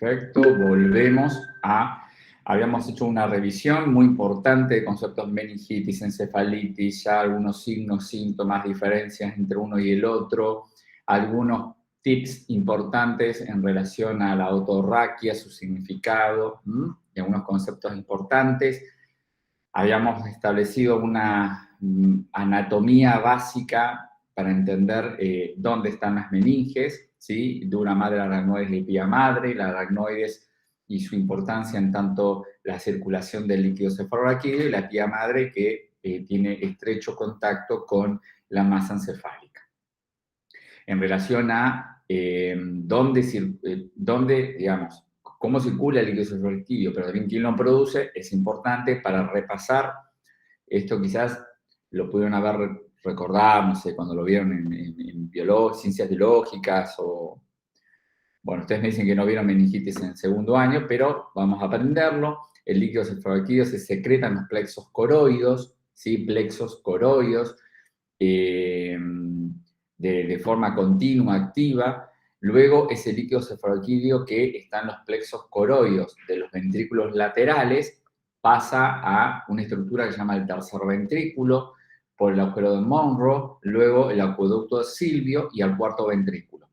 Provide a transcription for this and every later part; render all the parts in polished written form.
Perfecto, volvemos a... Habíamos hecho una revisión muy importante de conceptos meningitis, encefalitis, ya algunos signos, síntomas, diferencias entre uno y el otro, algunos tips importantes en relación a la otorraquia, su significado, y algunos conceptos importantes. Habíamos establecido una anatomía básica para entender dónde están las meninges, ¿sí? Dura madre, aracnoides, lipía madre, la aracnoides y su importancia en tanto la circulación del líquido cefalorraquídeo y la pía madre que tiene estrecho contacto con la masa encefálica. En relación a dónde, digamos, cómo circula el líquido cefalorraquídeo, pero también quién lo produce, es importante para repasar. Esto quizás lo pudieron haber recordado, no sé, cuando lo vieron en ciencias biológicas o... Bueno, ustedes me dicen que no vieron meningitis en segundo año, pero vamos a aprenderlo. El líquido cefalorraquídeo se secreta en los plexos coroides, ¿sí? Plexos coroides, de forma continua, activa. Luego, ese líquido cefalorraquídeo que está en los plexos coroides de los ventrículos laterales pasa a una estructura que se llama el tercer ventrículo, por el agujero de Monro, luego el acueducto de Silvio y al cuarto ventrículo.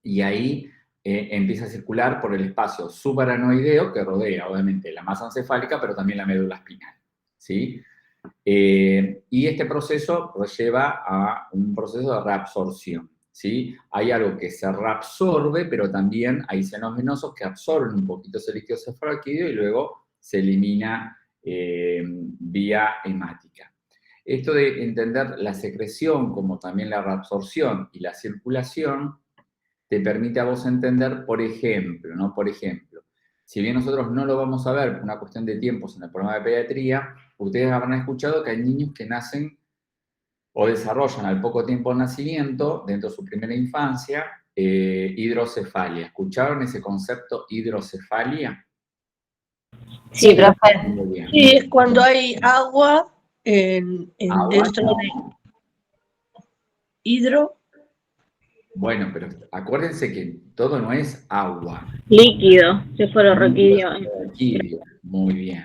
Y ahí empieza a circular por el espacio subaranoideo que rodea, obviamente, la masa encefálica, pero también la médula espinal, ¿sí? Y este proceso nos lleva a un proceso de reabsorción, ¿sí? Hay algo que se reabsorbe, pero también hay senos venosos que absorben un poquito ese líquido cefalorraquídeo y luego se elimina vía hemática. Esto de entender la secreción como también la reabsorción y la circulación te permite a vos entender, por ejemplo, ¿no? Por ejemplo, si bien nosotros no lo vamos a ver por una cuestión de tiempos en el programa de pediatría, ustedes habrán escuchado que hay niños que nacen o desarrollan al poco tiempo del nacimiento, dentro de su primera infancia, hidrocefalia. ¿Escucharon ese concepto hidrocefalia? Sí, profe. Muy bien. Sí, es cuando hay agua ¿Agua? dentro de hidro. Bueno, pero acuérdense que todo no es agua. Líquido, cefalorraquídeo. Muy bien.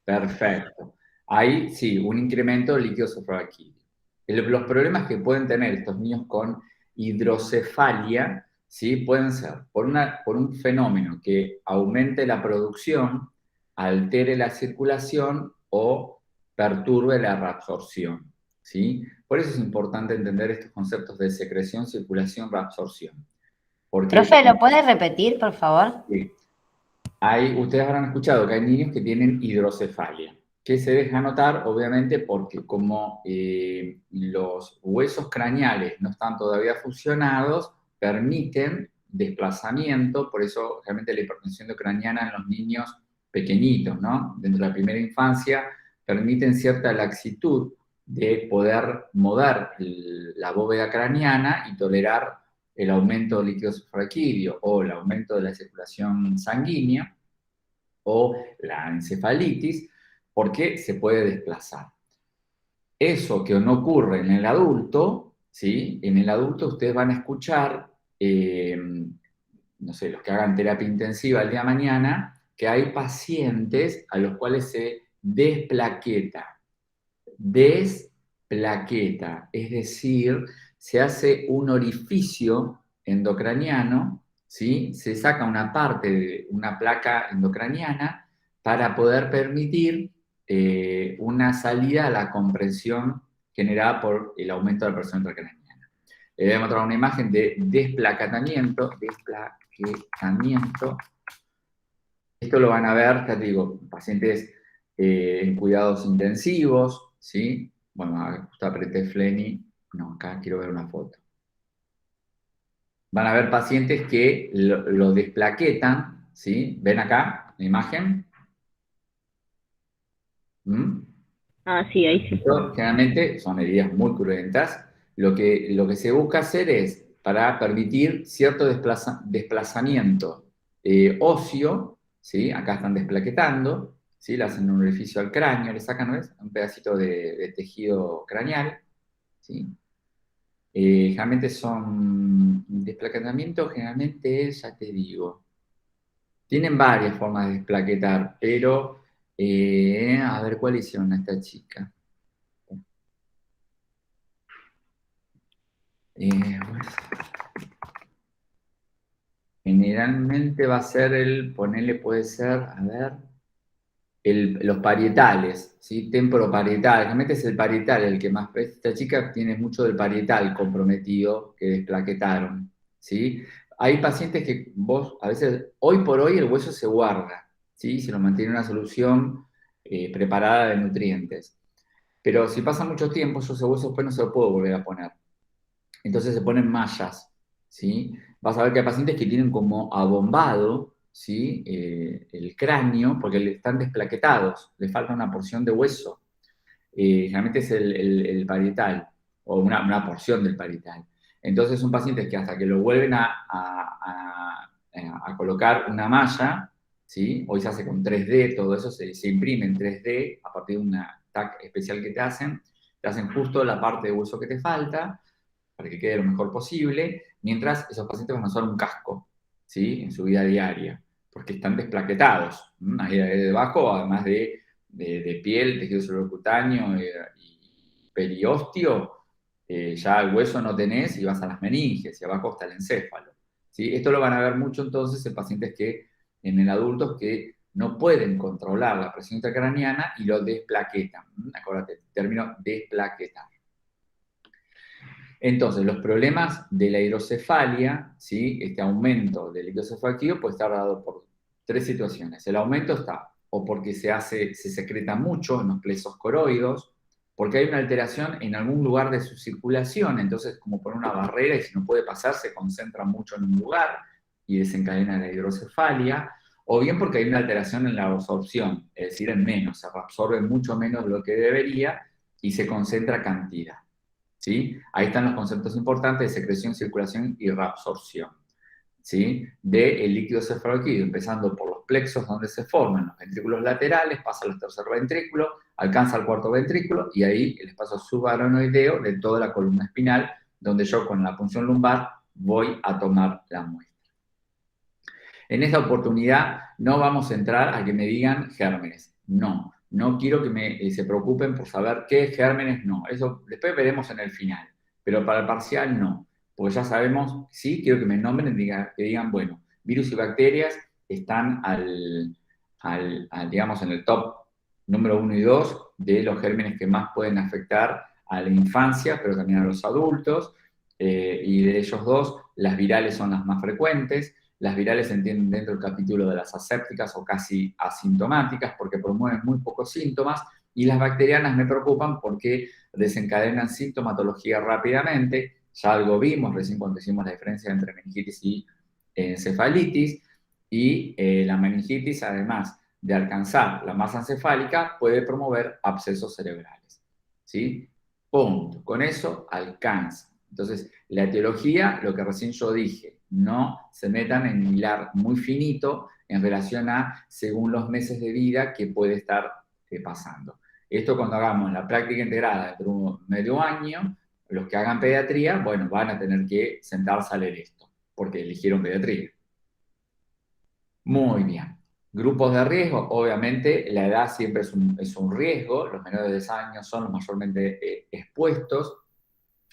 Perfecto. Ahí sí, un incremento del líquido cefalorraquídeo. Los problemas que pueden tener estos niños con hidrocefalia, ¿sí? Pueden ser por un fenómeno que aumente la producción, altere la circulación o perturbe la reabsorción, ¿sí? Por eso es importante entender estos conceptos de secreción, circulación, reabsorción. Porque, Profe, ¿lo puede repetir, por favor? sí, ustedes habrán escuchado que hay niños que tienen hidrocefalia, que se deja notar, obviamente, porque como los huesos craneales no están todavía fusionados, permiten desplazamiento, por eso realmente la hipertensión craneana en los niños pequeñitos, ¿no? Dentro de la primera infancia, permiten cierta laxitud de poder mover la bóveda craneana y tolerar el aumento del líquido cefalorraquídeo o el aumento de la circulación sanguínea o la encefalitis, porque se puede desplazar. Eso que no ocurre en el adulto, ¿sí? En el adulto ustedes van a escuchar, no sé, los que hagan terapia intensiva el día de mañana, que hay pacientes a los cuales se desplaqueta. Desplaqueta, es decir, se hace un orificio endocraniano, ¿sí? Se saca una parte de una placa endocraniana para poder permitir una salida a la compresión generada por el aumento de la presión intracraniana. Les voy a mostrar una imagen de desplaquetamiento. Esto lo van a ver, ya te digo, pacientes en cuidados intensivos, ¿sí? Bueno, justo apreté Flenny. No, acá quiero ver una foto. Van a ver pacientes que lo desplaquetan, ¿sí? ¿Ven acá la imagen? Ah, sí, ahí sí. Esto, generalmente son heridas muy cruentas. Lo que se busca hacer es para permitir cierto desplazamiento óseo, ¿sí? Acá están desplaquetando, ¿sí? Le hacen un orificio al cráneo, le sacan un pedacito de tejido craneal, ¿sí? Generalmente son desplaquetamiento, generalmente es, ya te digo, Tienen varias formas de desplaquetar, pero a ver cuál hicieron a esta chica. Bueno, generalmente va a ser ponele puede ser, a ver, los parietales, ¿sí? Temporoparietal, realmente es el parietal el que más, esta chica tiene mucho del parietal comprometido que desplaquetaron, ¿sí? Hay pacientes que vos, a veces, hoy por hoy el hueso se guarda, ¿sí? Se lo mantiene una solución preparada de nutrientes. Pero si pasa mucho tiempo, yo ese hueso después no se lo puedo volver a poner. Entonces se ponen mallas, ¿sí? Vas a ver que hay pacientes que tienen como abombado, ¿sí? El cráneo, porque están desplaquetados, les falta una porción de hueso. Generalmente es el parietal, o una porción del parietal. Entonces son pacientes que hasta que lo vuelven a colocar una malla, ¿sí? Hoy se hace con 3D, todo eso se imprime en 3D a partir de una TAC especial que te hacen justo la parte de hueso que te falta, para que quede lo mejor posible, mientras esos pacientes van a usar un casco, ¿sí? En su vida diaria, porque están desplaquetados. Ahí debajo, además de piel, tejido celular-cutáneo y periósteo, ya el hueso no tenés y vas a las meninges, y abajo está el encéfalo, ¿sí? Esto lo van a ver mucho entonces en pacientes en adultos que no pueden controlar la presión intracraniana y lo desplaquetan. Acuérdate, término desplaquetar. Entonces, los problemas de la hidrocefalia, ¿sí? Este aumento del líquido cefaloactivo puede estar dado por 3 situaciones. El aumento está o porque se secreta mucho en los plexos coroides, porque hay una alteración en algún lugar de su circulación, entonces como por una barrera y si no puede pasar se concentra mucho en un lugar y desencadena la hidrocefalia, o bien porque hay una alteración en la absorción, es decir, en menos, se reabsorbe mucho menos de lo que debería y se concentra cantidad. ¿Sí? Ahí están los conceptos importantes de secreción, circulación y reabsorción, ¿sí? Del líquido cefaloquídeo, empezando por los plexos donde se forman los ventrículos laterales, pasa al tercer ventrículo, alcanza al cuarto ventrículo y ahí el espacio subaranoideo de toda la columna espinal, donde yo con la punción lumbar voy a tomar la muestra. En esta oportunidad no vamos a entrar a que me digan gérmenes, no quiero que se preocupen por saber qué es gérmenes, no. Eso después veremos en el final. Pero para el parcial, no. Porque ya sabemos, sí, quiero que me nombren, que digan, bueno, virus y bacterias están digamos, en el top número 1 y 2 de los gérmenes que más pueden afectar a la infancia, pero también a los adultos. Y de ellos dos, las virales son las más frecuentes. Las virales se entienden dentro del capítulo de las asépticas o casi asintomáticas porque promueven muy pocos síntomas, y las bacterianas me preocupan porque desencadenan sintomatología rápidamente. Ya algo vimos recién cuando hicimos la diferencia entre meningitis y encefalitis, y la meningitis, además de alcanzar la masa encefálica, puede promover abscesos cerebrales, ¿sí? Punto. Con eso alcanza. Entonces, la etiología, lo que recién yo dije, no se metan en hilar muy finito en relación a según los meses de vida que puede estar pasando. Esto cuando hagamos la práctica integrada dentro de un medio año, los que hagan pediatría, bueno, van a tener que sentarse a leer esto, porque eligieron pediatría. Muy bien. Grupos de riesgo, obviamente la edad siempre es un riesgo, los menores de 10 años son los mayormente expuestos.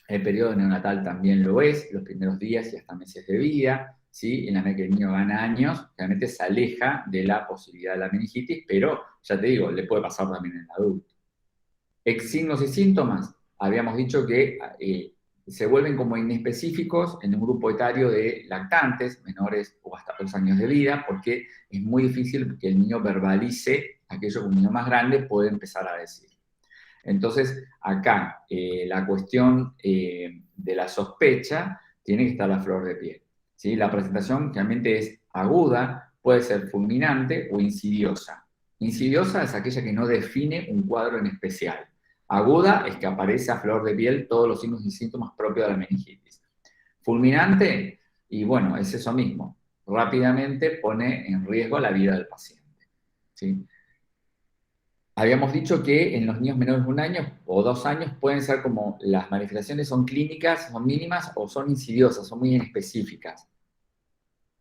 El periodo neonatal también lo es, los primeros días y hasta meses de vida, ¿sí? En la medida que el niño gana años, realmente se aleja de la posibilidad de la meningitis, pero ya te digo, le puede pasar también en el adulto. Signos y síntomas, habíamos dicho que se vuelven como inespecíficos en un grupo etario de lactantes, menores o hasta 2 años de vida, porque es muy difícil que el niño verbalice aquello que un niño más grande puede empezar a decir. Entonces, acá la cuestión de la sospecha tiene que estar a flor de piel, ¿sí? La presentación realmente es aguda, puede ser fulminante o insidiosa. Insidiosa es aquella que no define un cuadro en especial. Aguda es que aparece a flor de piel todos los signos y síntomas propios de la meningitis. Fulminante, y bueno, es eso mismo. Rápidamente pone en riesgo la vida del paciente, ¿sí? Habíamos dicho que en los niños menores de 1 año o 2 años pueden ser como las manifestaciones son clínicas, son mínimas o son insidiosas, son muy inespecíficas.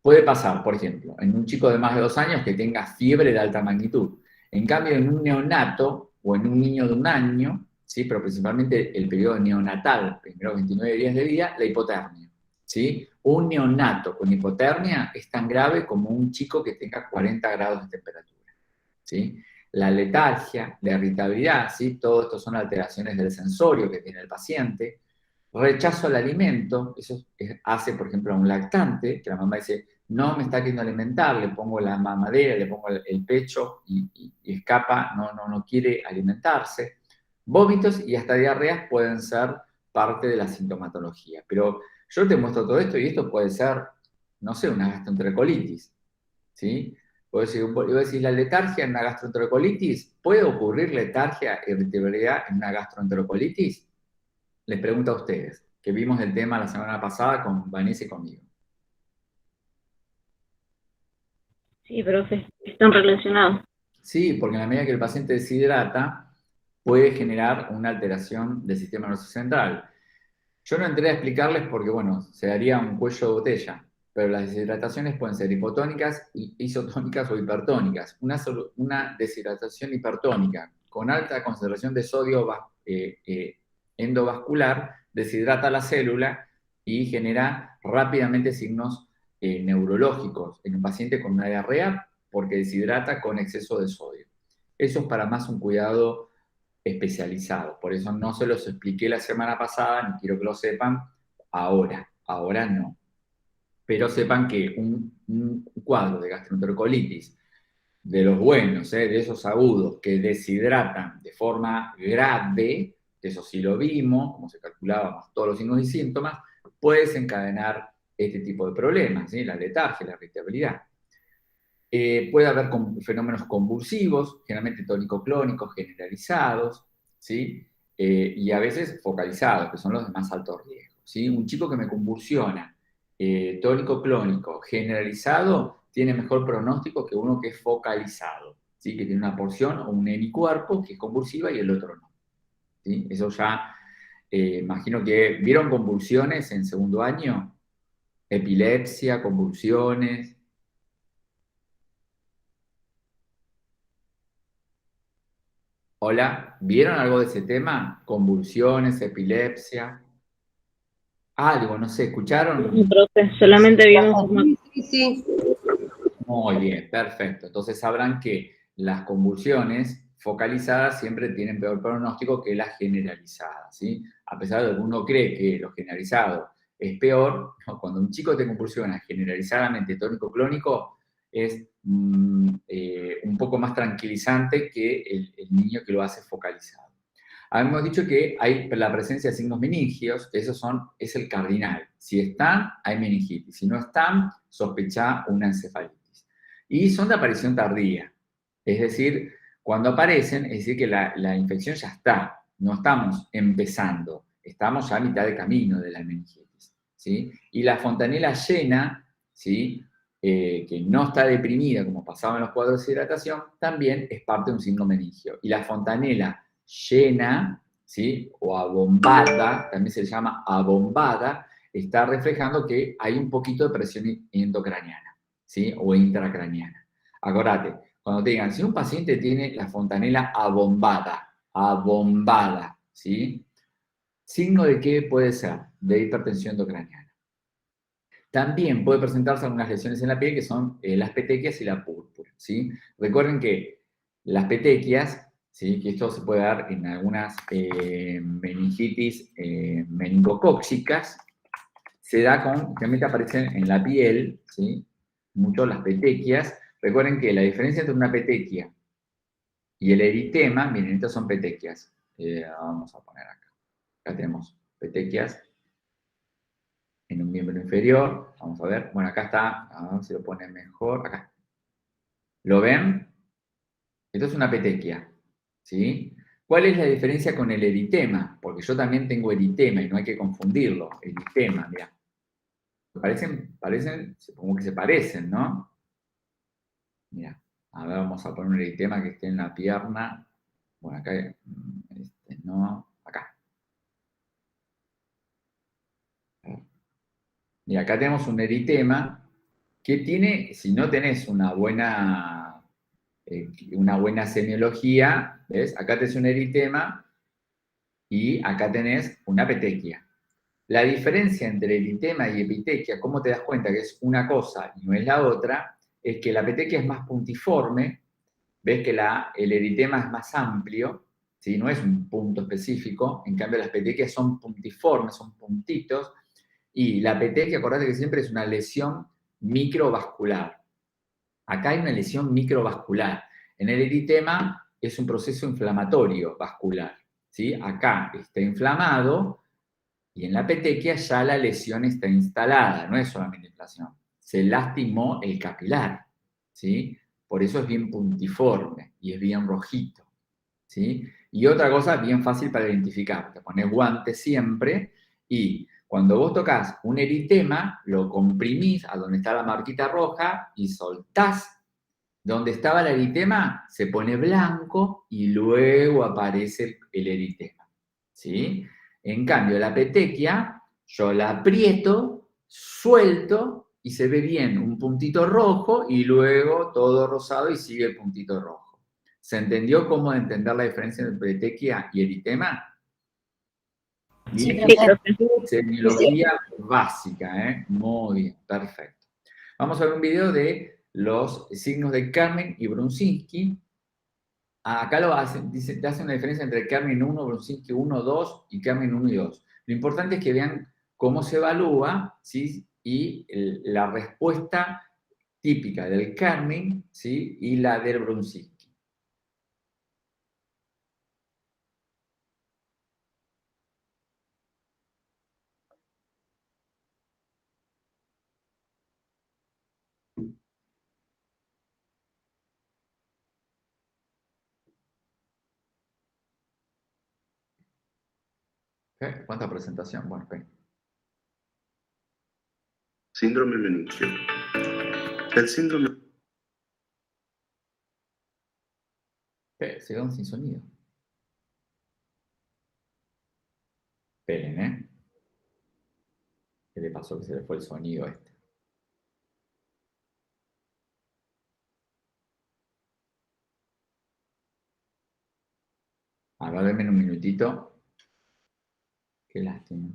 puede pasar, por ejemplo, en un chico de más de 2 años que tenga fiebre de alta magnitud. En cambio, en un neonato o en un niño de 1 año, ¿sí? Pero principalmente el periodo neonatal, primeros 29 días de vida, la hipotermia. ¿Sí? Un neonato con hipotermia es tan grave como un chico que tenga 40 grados de temperatura. ¿Sí? La letargia, la irritabilidad, ¿sí? Todo esto son alteraciones del sensorio que tiene el paciente. Rechazo al alimento, eso hace, por ejemplo, a un lactante, que la mamá dice, no me está queriendo alimentar, le pongo la mamadera, le pongo el pecho y escapa, no quiere alimentarse. Vómitos y hasta diarreas pueden ser parte de la sintomatología. Pero yo te muestro todo esto y esto puede ser, no sé, una gastroenterocolitis, ¿sí? Vos decís, la letargia en una gastroenterocolitis, ¿puede ocurrir letargia e irritabilidad en una gastroenterocolitis? Les pregunto a ustedes, que vimos el tema la semana pasada con Vanessa y conmigo. Sí, profe, están relacionados. Sí, porque en la medida que el paciente deshidrata, puede generar una alteración del sistema nervioso central. Yo no entré a explicarles porque, bueno, se daría un cuello de botella, pero las deshidrataciones pueden ser hipotónicas, isotónicas o hipertónicas. Una deshidratación hipertónica con alta concentración de sodio endovascular deshidrata la célula y genera rápidamente signos neurológicos en un paciente con una diarrea porque deshidrata con exceso de sodio. Eso es para más un cuidado especializado. Por eso no se los expliqué la semana pasada, ni quiero que lo sepan ahora no. Pero sepan que un cuadro de gastroenterocolitis, de los buenos, de esos agudos que deshidratan de forma grave, eso sí lo vimos, como se calculábamos todos los signos y síntomas, puede desencadenar este tipo de problemas, ¿sí? La letargia, la irritabilidad. Puede haber fenómenos convulsivos, generalmente tónico-clónicos generalizados, ¿sí? Y a veces focalizados, que son los de más alto riesgo, ¿sí? Un chico que me convulsiona tónico-clónico generalizado tiene mejor pronóstico que uno que es focalizado, ¿sí? Que tiene una porción o un hemicuerpo que es convulsiva y el otro no, ¿sí? Eso ya, imagino que, ¿vieron convulsiones en segundo año? Epilepsia, convulsiones. Hola, ¿vieron algo de ese tema? Convulsiones, epilepsia. Algo, no sé, Sí, ¿escucharon? profe, solamente vimos una... Sí, sí, sí. Muy bien, perfecto. Entonces sabrán que las convulsiones focalizadas siempre tienen peor pronóstico que las generalizadas, ¿sí? A pesar de que uno cree que lo generalizado es peor, ¿no? Cuando un chico te convulsiona generalizadamente tónico-clónico, es un poco más tranquilizante que el niño que lo hace focalizado. Habíamos dicho que hay la presencia de signos meningios, que esos es el cardinal. Si están, hay meningitis. Si no están, sospecha una encefalitis. Y son de aparición tardía. Es decir, cuando aparecen, es decir que la infección ya está. No estamos empezando. Estamos ya a mitad de camino de la meningitis, ¿sí? Y la fontanela llena, ¿sí? Que no está deprimida, como pasaba en los cuadros de hidratación, también es parte de un signo meningio. Y la fontanela llena, ¿sí? O abombada, también se llama abombada, está reflejando que hay un poquito de presión endocraniana, ¿sí? O intracraniana. Acordate, cuando te digan, si un paciente tiene la fontanela abombada, ¿sí? ¿Signo de qué puede ser? De hipertensión endocraniana. También puede presentarse algunas lesiones en la piel que son las petequias y la púrpura, ¿sí? Recuerden que las petequias, ¿sí? Que esto se puede dar en algunas meningitis meningocóccicas, se da realmente aparecen en la piel, ¿sí? Mucho las petequias. Recuerden que la diferencia entre una petequia y el eritema, miren, estas son petequias. Vamos a poner acá. Acá tenemos petequias en un miembro inferior. Vamos a ver. Bueno, acá está. A ver si lo pone mejor. Acá. ¿Lo ven? Esto es una petequia. ¿Sí? ¿Cuál es la diferencia con el eritema? Porque yo también tengo eritema y no hay que confundirlo. Eritema, mira. Parecen, supongo que se parecen, ¿no? Mira. A ver, vamos a poner un eritema que esté en la pierna. Bueno, acá, no, acá. Mira, acá tenemos un eritema ¿Qué tiene? Si no tenés una buena semiología, ¿ves? Acá tenés un eritema y acá tenés una petequia. La diferencia entre eritema y epitequia, ¿cómo te das cuenta que es una cosa y no es la otra? Es que la petequia es más puntiforme, ves que el eritema es más amplio, ¿sí? No es un punto específico, en cambio las petequias son puntiformes, son puntitos, y la petequia, acordate que siempre es una lesión microvascular. Acá hay una lesión microvascular. En el eritema es un proceso inflamatorio vascular, ¿sí? Acá está inflamado y en la petequia ya la lesión está instalada, no es solamente inflamación. Se lastimó el capilar, ¿sí? Por eso es bien puntiforme y es bien rojito, ¿sí? Y otra cosa bien fácil para identificar, te pones guantes siempre y cuando vos tocas un eritema, lo comprimís a donde está la marquita roja y soltás. Donde estaba el eritema se pone blanco y luego aparece el eritema, ¿sí? En cambio, la petequia, yo la aprieto, suelto y se ve bien un puntito rojo y luego todo rosado y sigue el puntito rojo. ¿Se entendió cómo entender la diferencia entre petequia y eritema? Sí, Bien, Sí, profe. profe. semiología básica, ¿eh? Muy bien, perfecto. Vamos a ver un video de los signos de Kerman y Brunzinski. Acá lo hacen, dice, te hacen una diferencia entre Kerman 1, Brunzinski 1, 2 y Kerman 1 y 2. Lo importante es que vean cómo se evalúa, ¿sí? Y la respuesta típica del Kerman, ¿sí? Y la del Brunzinski. ¿Okay? ¿Cuánta presentación? Bueno, okay. Síndrome meningio. El síndrome... Se quedan sin sonido. Esperen, ¿eh? ¿Qué le pasó que se le fue el sonido este? A ver, denme un minutito. Qué lástima.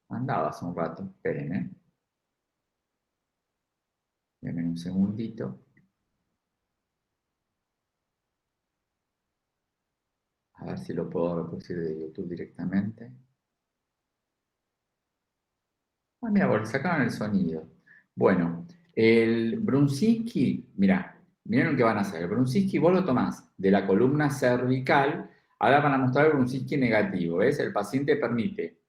Andaba hace un rato. Esperen, ¿eh? Denme un segundito. A ver si lo puedo reproducir de YouTube directamente. Ah, mira, porque sacaron el sonido. Bueno, el Brunzinski, mirá, miren qué van a hacer. El Brunzinski vos lo tomás de la columna cervical. Ahora van a mostrar el Brunzinski negativo. ¿Ves? El paciente permite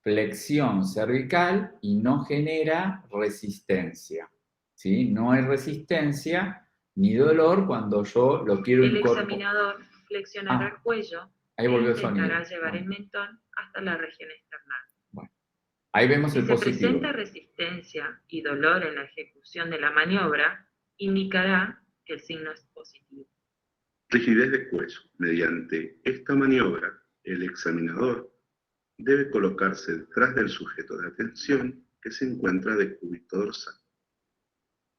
flexión cervical y no genera resistencia. ¿Sí? No hay resistencia ni dolor cuando yo lo quiero El incorporar. examinador flexionará el cuello Ahí e volvió el sonido. intentará llevar Bueno, el mentón hasta la región external. bueno. Ahí vemos Si el se positivo. presenta resistencia y dolor en la ejecución de la maniobra, indicará que el signo es positivo. Rigidez de cuello. Mediante esta maniobra, el examinador debe colocarse detrás del sujeto de atención que se encuentra de cúbito dorsal.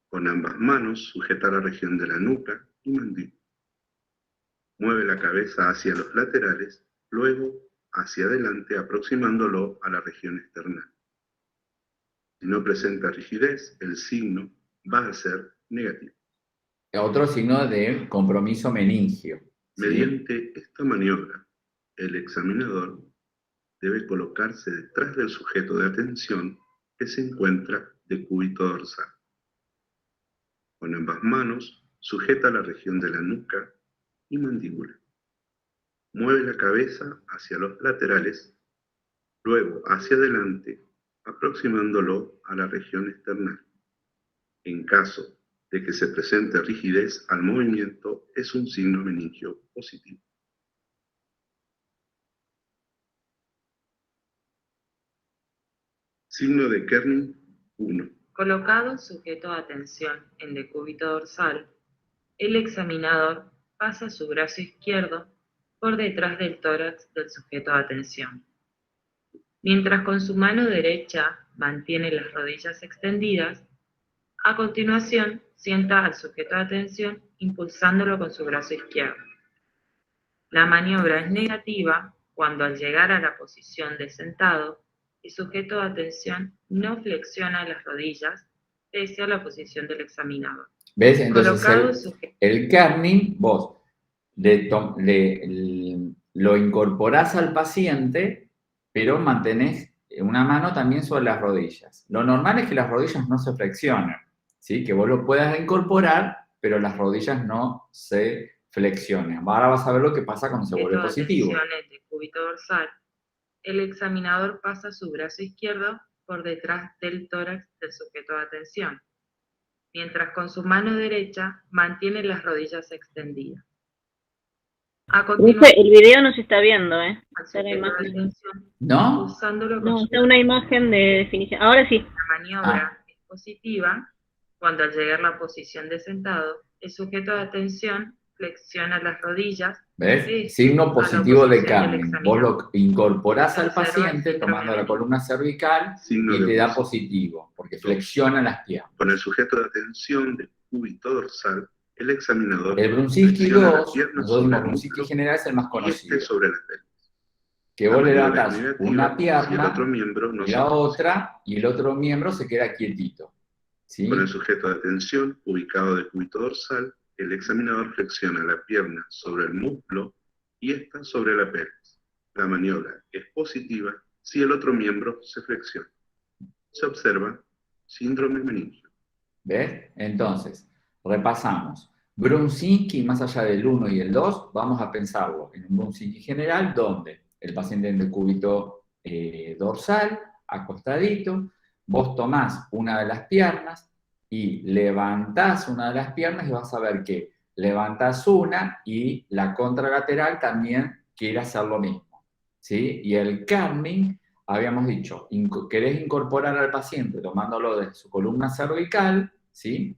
Con ambas manos sujeta la región de la nuca y mandíbula. Mueve la cabeza hacia los laterales, luego hacia adelante aproximándolo a la región external. Si no presenta rigidez, el signo va a ser negativo. Otro signo de compromiso meningio. ¿Sí? Mediante esta maniobra, el examinador debe colocarse detrás del sujeto de atención que se encuentra de cúbito dorsal. Con ambas manos sujeta la región de la nuca y mandíbula. Mueve la cabeza hacia los laterales, luego hacia adelante, aproximándolo a la región external. En caso de que se presente rigidez al movimiento, es un signo meningio positivo. Signo de Kerning 1. Colocado sujeto de atención en decúbito dorsal, el examinador pasa su brazo izquierdo por detrás del tórax del sujeto de atención, mientras con su mano derecha mantiene las rodillas extendidas, A continuación, sienta al sujeto de atención impulsándolo con su brazo izquierdo. La maniobra es negativa cuando al llegar a la posición de sentado, el sujeto de atención no flexiona las rodillas pese a la posición del examinador. ¿Ves? Entonces Colocado el sujeto. el kerning, vos lo incorporás al paciente, pero mantenés una mano también sobre las rodillas. Lo normal es que las rodillas no se flexionen, ¿sí? Que vos lo puedas incorporar, pero las rodillas no se flexionen. Ahora vas a ver lo que pasa cuando se vuelve positivo. De cúbito dorsal, el examinador pasa su brazo izquierdo por detrás del tórax del sujeto de atención, mientras con su mano derecha mantiene las rodillas extendidas. A continuación, El video no se está viendo, ¿eh? al Está la sujeto de imagen. atención, ¿No? impulsándolo con No, su está una imagen de definición. Ahora sí. La maniobra es positiva cuando al llegar a la posición de sentado, el sujeto de atención flexiona las rodillas. ¿Ves? Signo positivo de kerning. Vos lo incorporás al Observa el paciente síndrome tomando la de columna cervical Signo y de te da posición. positivo, porque flexiona las piernas. Con el sujeto de atención de cúbito dorsal, el examinador El Brunziski flexiona las 2, piernas nosotros sobre decimos el Brunziski músculo general, es el más y conocido. sobre la pelvis. Que La vos le maniobra levantás es negativa una si el pierna otro miembro no y se la flexiona. otra, y el otro miembro se queda quietito. ¿Sí? Con el sujeto de atención ubicado de cúbito dorsal, el examinador flexiona la pierna sobre el músculo y esta sobre la pelvis. La maniobra es positiva si el otro miembro se flexiona. Se observa síndrome meningio. ¿Ves? Entonces, repasamos. Brunziski, más allá del 1 y el 2, vamos a pensarlo en un Brunziski general, donde el paciente en decúbito dorsal, acostadito, vos tomás una de las piernas y levantás una de las piernas y vas a ver que levantás una y la contralateral también quiere hacer lo mismo, ¿sí? Y el kerning, habíamos dicho, querés incorporar al paciente tomándolo de su columna cervical, ¿sí?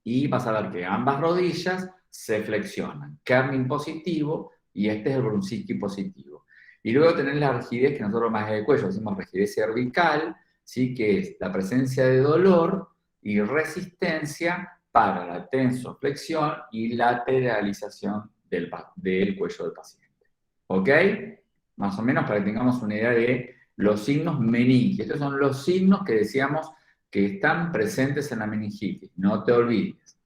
Y vas a ver que ambas rodillas se flexionan. Kerning positivo y este es el Brunziski positivo. Y luego tenés la rigidez que nosotros más de cuello decimos rigidez cervical, ¿sí? Que es la presencia de dolor y resistencia para la tensoflexión y lateralización del cuello del paciente. ¿Ok? Más o menos para que tengamos una idea de los signos meningitis. Estos son los signos que decíamos que están presentes en la meningitis, no te olvides.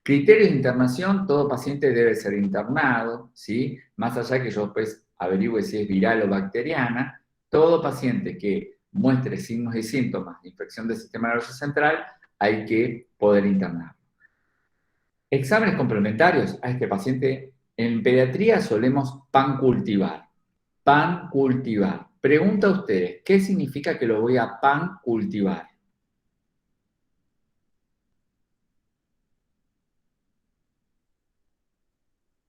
Criterios de internación, todo paciente debe ser internado, ¿sí? Más allá que yo después averigüe si es viral o bacteriana, todo paciente que muestre signos y síntomas de infección del sistema nervioso central, hay que poder internarlo. Exámenes complementarios a este paciente, en pediatría solemos pancultivar. Pancultivar. Pregunta a ustedes, ¿qué significa que lo voy a pancultivar?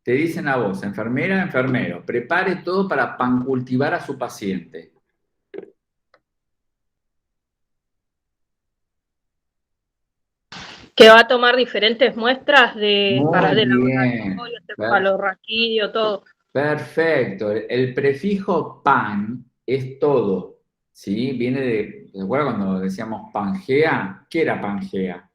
Te dicen a vos, enfermera, enfermero, prepare todo para pancultivar a su paciente. Que va a tomar diferentes muestras para Muy bien. laboratorio, cefalorraquídeo, todo. Perfecto. El prefijo pan es todo, ¿sí? Viene de, ¿te acuerdas cuando decíamos Pangea? ¿Qué era Pangea?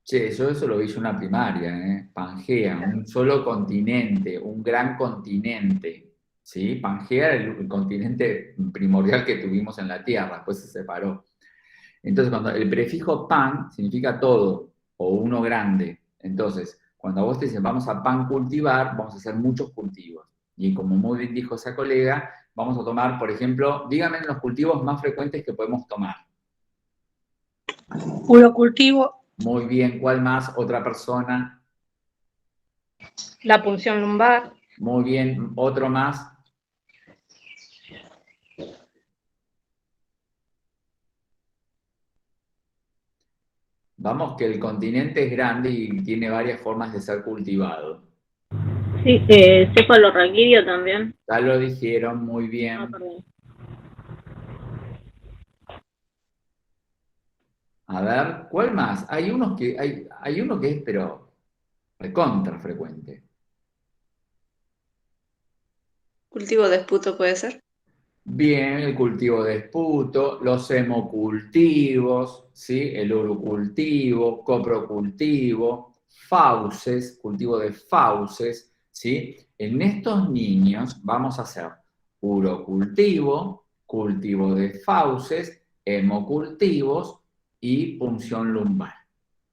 Che, yo eso lo vi en una primaria, ¿eh? Pangea, un solo continente, un gran continente, ¿sí? Pangea era el continente primordial que tuvimos en la Tierra, después se separó. Entonces, cuando el prefijo pan significa todo, o uno grande. Entonces, cuando a vos te dicen vamos a pan cultivar, vamos a hacer muchos cultivos. Y como muy bien dijo esa colega, vamos a tomar, por ejemplo, díganme los cultivos más frecuentes que podemos tomar. Urocultivo, Muy bien, ¿cuál más? Otra persona. La punción lumbar. Muy bien, otro más. Vamos, que el continente es grande y tiene varias formas de ser cultivado. Sí, cefalorraquídeo también. Ya lo dijeron, muy bien. Ah, perdón. A ver, ¿cuál más? Hay uno que es, pero recontra frecuente. Cultivo de esputo puede ser. Bien, el cultivo de esputo, los hemocultivos, ¿sí? El urocultivo, coprocultivo, fauces, cultivo de fauces, ¿sí? En estos niños vamos a hacer urocultivo, cultivo de fauces, hemocultivos y punción lumbar,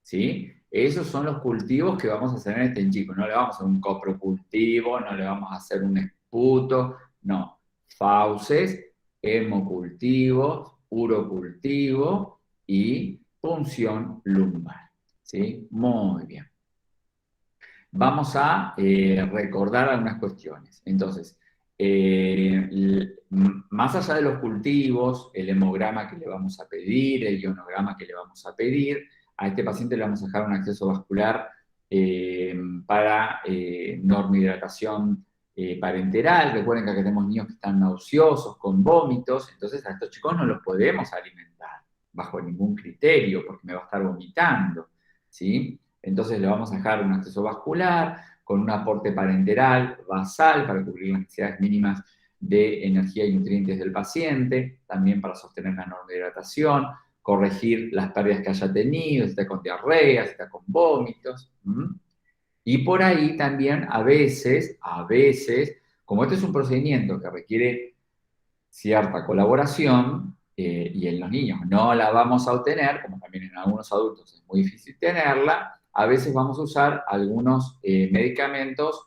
¿sí? Esos son los cultivos que vamos a hacer en este chico. No le vamos a hacer un coprocultivo, no le vamos a hacer un esputo, no. Fauces, hemocultivo, urocultivo y punción lumbar, ¿sí? Muy bien. Vamos a recordar algunas cuestiones. Entonces, más allá de los cultivos, el hemograma que le vamos a pedir, el ionograma que le vamos a pedir, a este paciente le vamos a dejar un acceso vascular para normohidratación parenteral. Recuerden que acá tenemos niños que están nauseosos, con vómitos, entonces a estos chicos no los podemos alimentar bajo ningún criterio, porque me va a estar vomitando, ¿sí? Entonces le vamos a dejar un acceso vascular con un aporte parenteral basal para cubrir las necesidades mínimas de energía y nutrientes del paciente, también para sostener la normohidratación, corregir las pérdidas que haya tenido, si está con diarrea, si está con vómitos. Y por ahí también a veces, como este es un procedimiento que requiere cierta colaboración, y en los niños no la vamos a obtener, como también en algunos adultos es muy difícil tenerla, a veces vamos a usar algunos medicamentos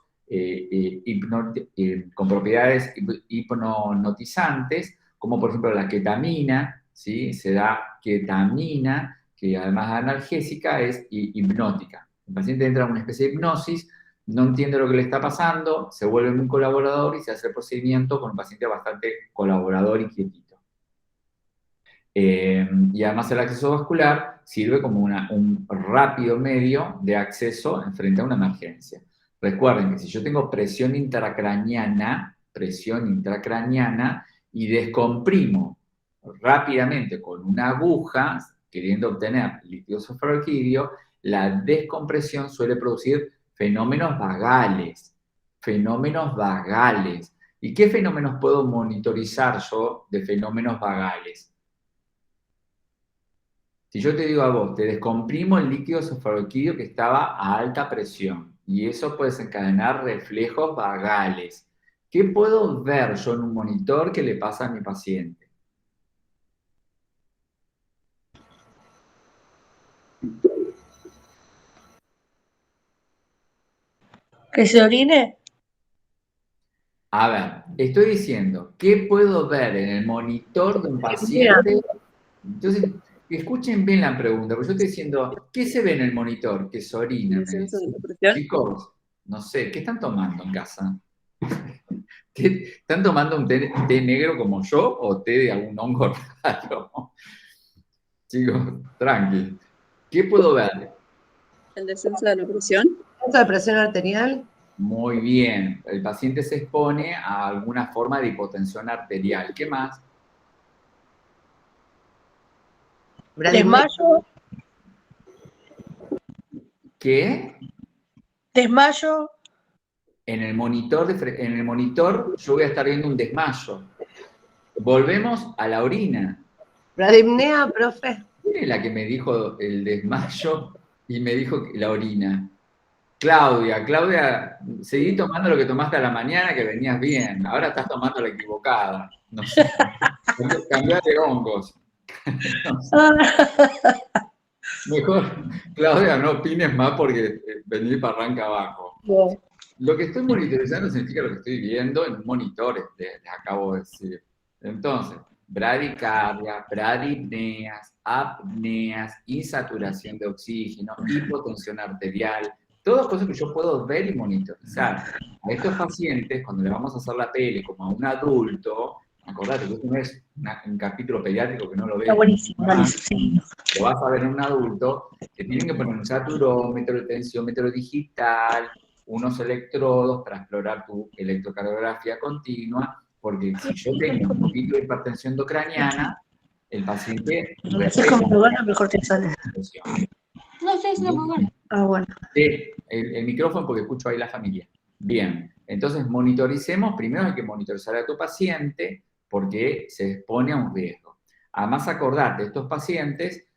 con propiedades hipnotizantes, como por ejemplo la ketamina, ¿sí? Se da ketamina, que además de analgésica es hipnótica. El paciente entra en una especie de hipnosis, no entiende lo que le está pasando, se vuelve muy colaborador y se hace el procedimiento con un paciente bastante colaborador y quietito. Y además el acceso vascular sirve como un rápido medio de acceso en frente a una emergencia. Recuerden que si yo tengo presión intracraniana y descomprimo rápidamente con una aguja, queriendo obtener líquido cefalorraquídeo, la descompresión suele producir fenómenos vagales. ¿Y qué fenómenos puedo monitorizar yo de fenómenos vagales? Si yo te digo a vos, te descomprimo el líquido cefalorraquídeo que estaba a alta presión, y eso puede desencadenar reflejos vagales. ¿Qué puedo ver yo en un monitor que le pasa a mi paciente? ¿Que se orine? A ver, estoy diciendo, ¿qué puedo ver en el monitor de un paciente? Entonces, escuchen bien la pregunta, porque yo estoy diciendo, ¿qué se ve en el monitor? Que se orina. Chicos, no sé, ¿qué están tomando en casa? ¿Están tomando un té negro como yo o té de algún hongo raro? Chicos, tranqui. ¿Qué puedo ver? El descenso de la presión. ¿Descenso de presión arterial? Muy bien. El paciente se expone a alguna forma de hipotensión arterial. ¿Qué más? Desmayo. ¿Qué? Desmayo. En el monitor yo voy a estar viendo un desmayo. Volvemos a la orina. Bradipnea, profe. ¿Quién es la que me dijo el desmayo y me dijo la orina? Claudia, seguí tomando lo que tomaste a la mañana que venías bien. Ahora estás tomando la equivocada. No sé. Cambiá de hongos. No sé. Mejor, Claudia, no opines más porque venís para arranca abajo. Bien. Lo que estoy monitorizando significa lo que estoy viendo en un monitor, les acabo de decir. Entonces, bradicardia, bradipneas, apneas, insaturación de oxígeno, hipotensión arterial, todas cosas que yo puedo ver y monitorizar. A estos pacientes, cuando le vamos a hacer la PL como a un adulto, acordate que esto no es un capítulo pediátrico que no lo ves. Está buenísimo, sí. Lo vas a ver en un adulto, te tienen que poner un saturómetro, el tensiómetro digital, unos electrodos para explorar tu electrocardiografía continua, porque si yo tengo un poquito de hipertensión endocraniana, el paciente... No me haces comprobar, mejor te sale. No sé, es una muy buena. Ah, bueno. El micrófono porque escucho ahí la familia. Bien, entonces monitoricemos, primero hay que monitorizar a tu paciente, porque se expone a un riesgo. Además, acordate, estos pacientes,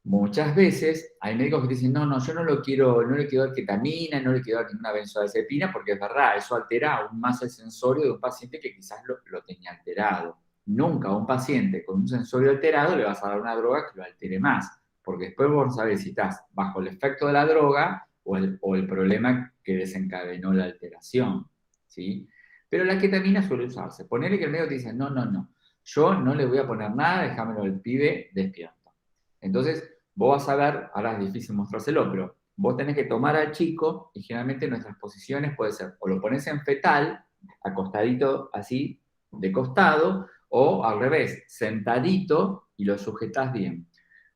muchas veces hay médicos que dicen, no, yo no le quiero dar ketamina, no le quiero dar ninguna benzodiazepina, porque es verdad, eso altera aún más el sensorio de un paciente que quizás lo tenía alterado. Nunca a un paciente con un sensorio alterado le vas a dar una droga que lo altere más, porque después vos sabés si estás bajo el efecto de la droga o el problema que desencadenó la alteración, ¿sí? Pero la ketamina suele usarse. Ponele que el médico te dice, no, yo no le voy a poner nada, déjamelo al pibe despierto. Entonces, vos vas a ver, ahora es difícil mostrárselo, pero vos tenés que tomar al chico, y generalmente nuestras posiciones puede ser, o lo pones en fetal, acostadito así, de costado, o al revés, sentadito y lo sujetás bien.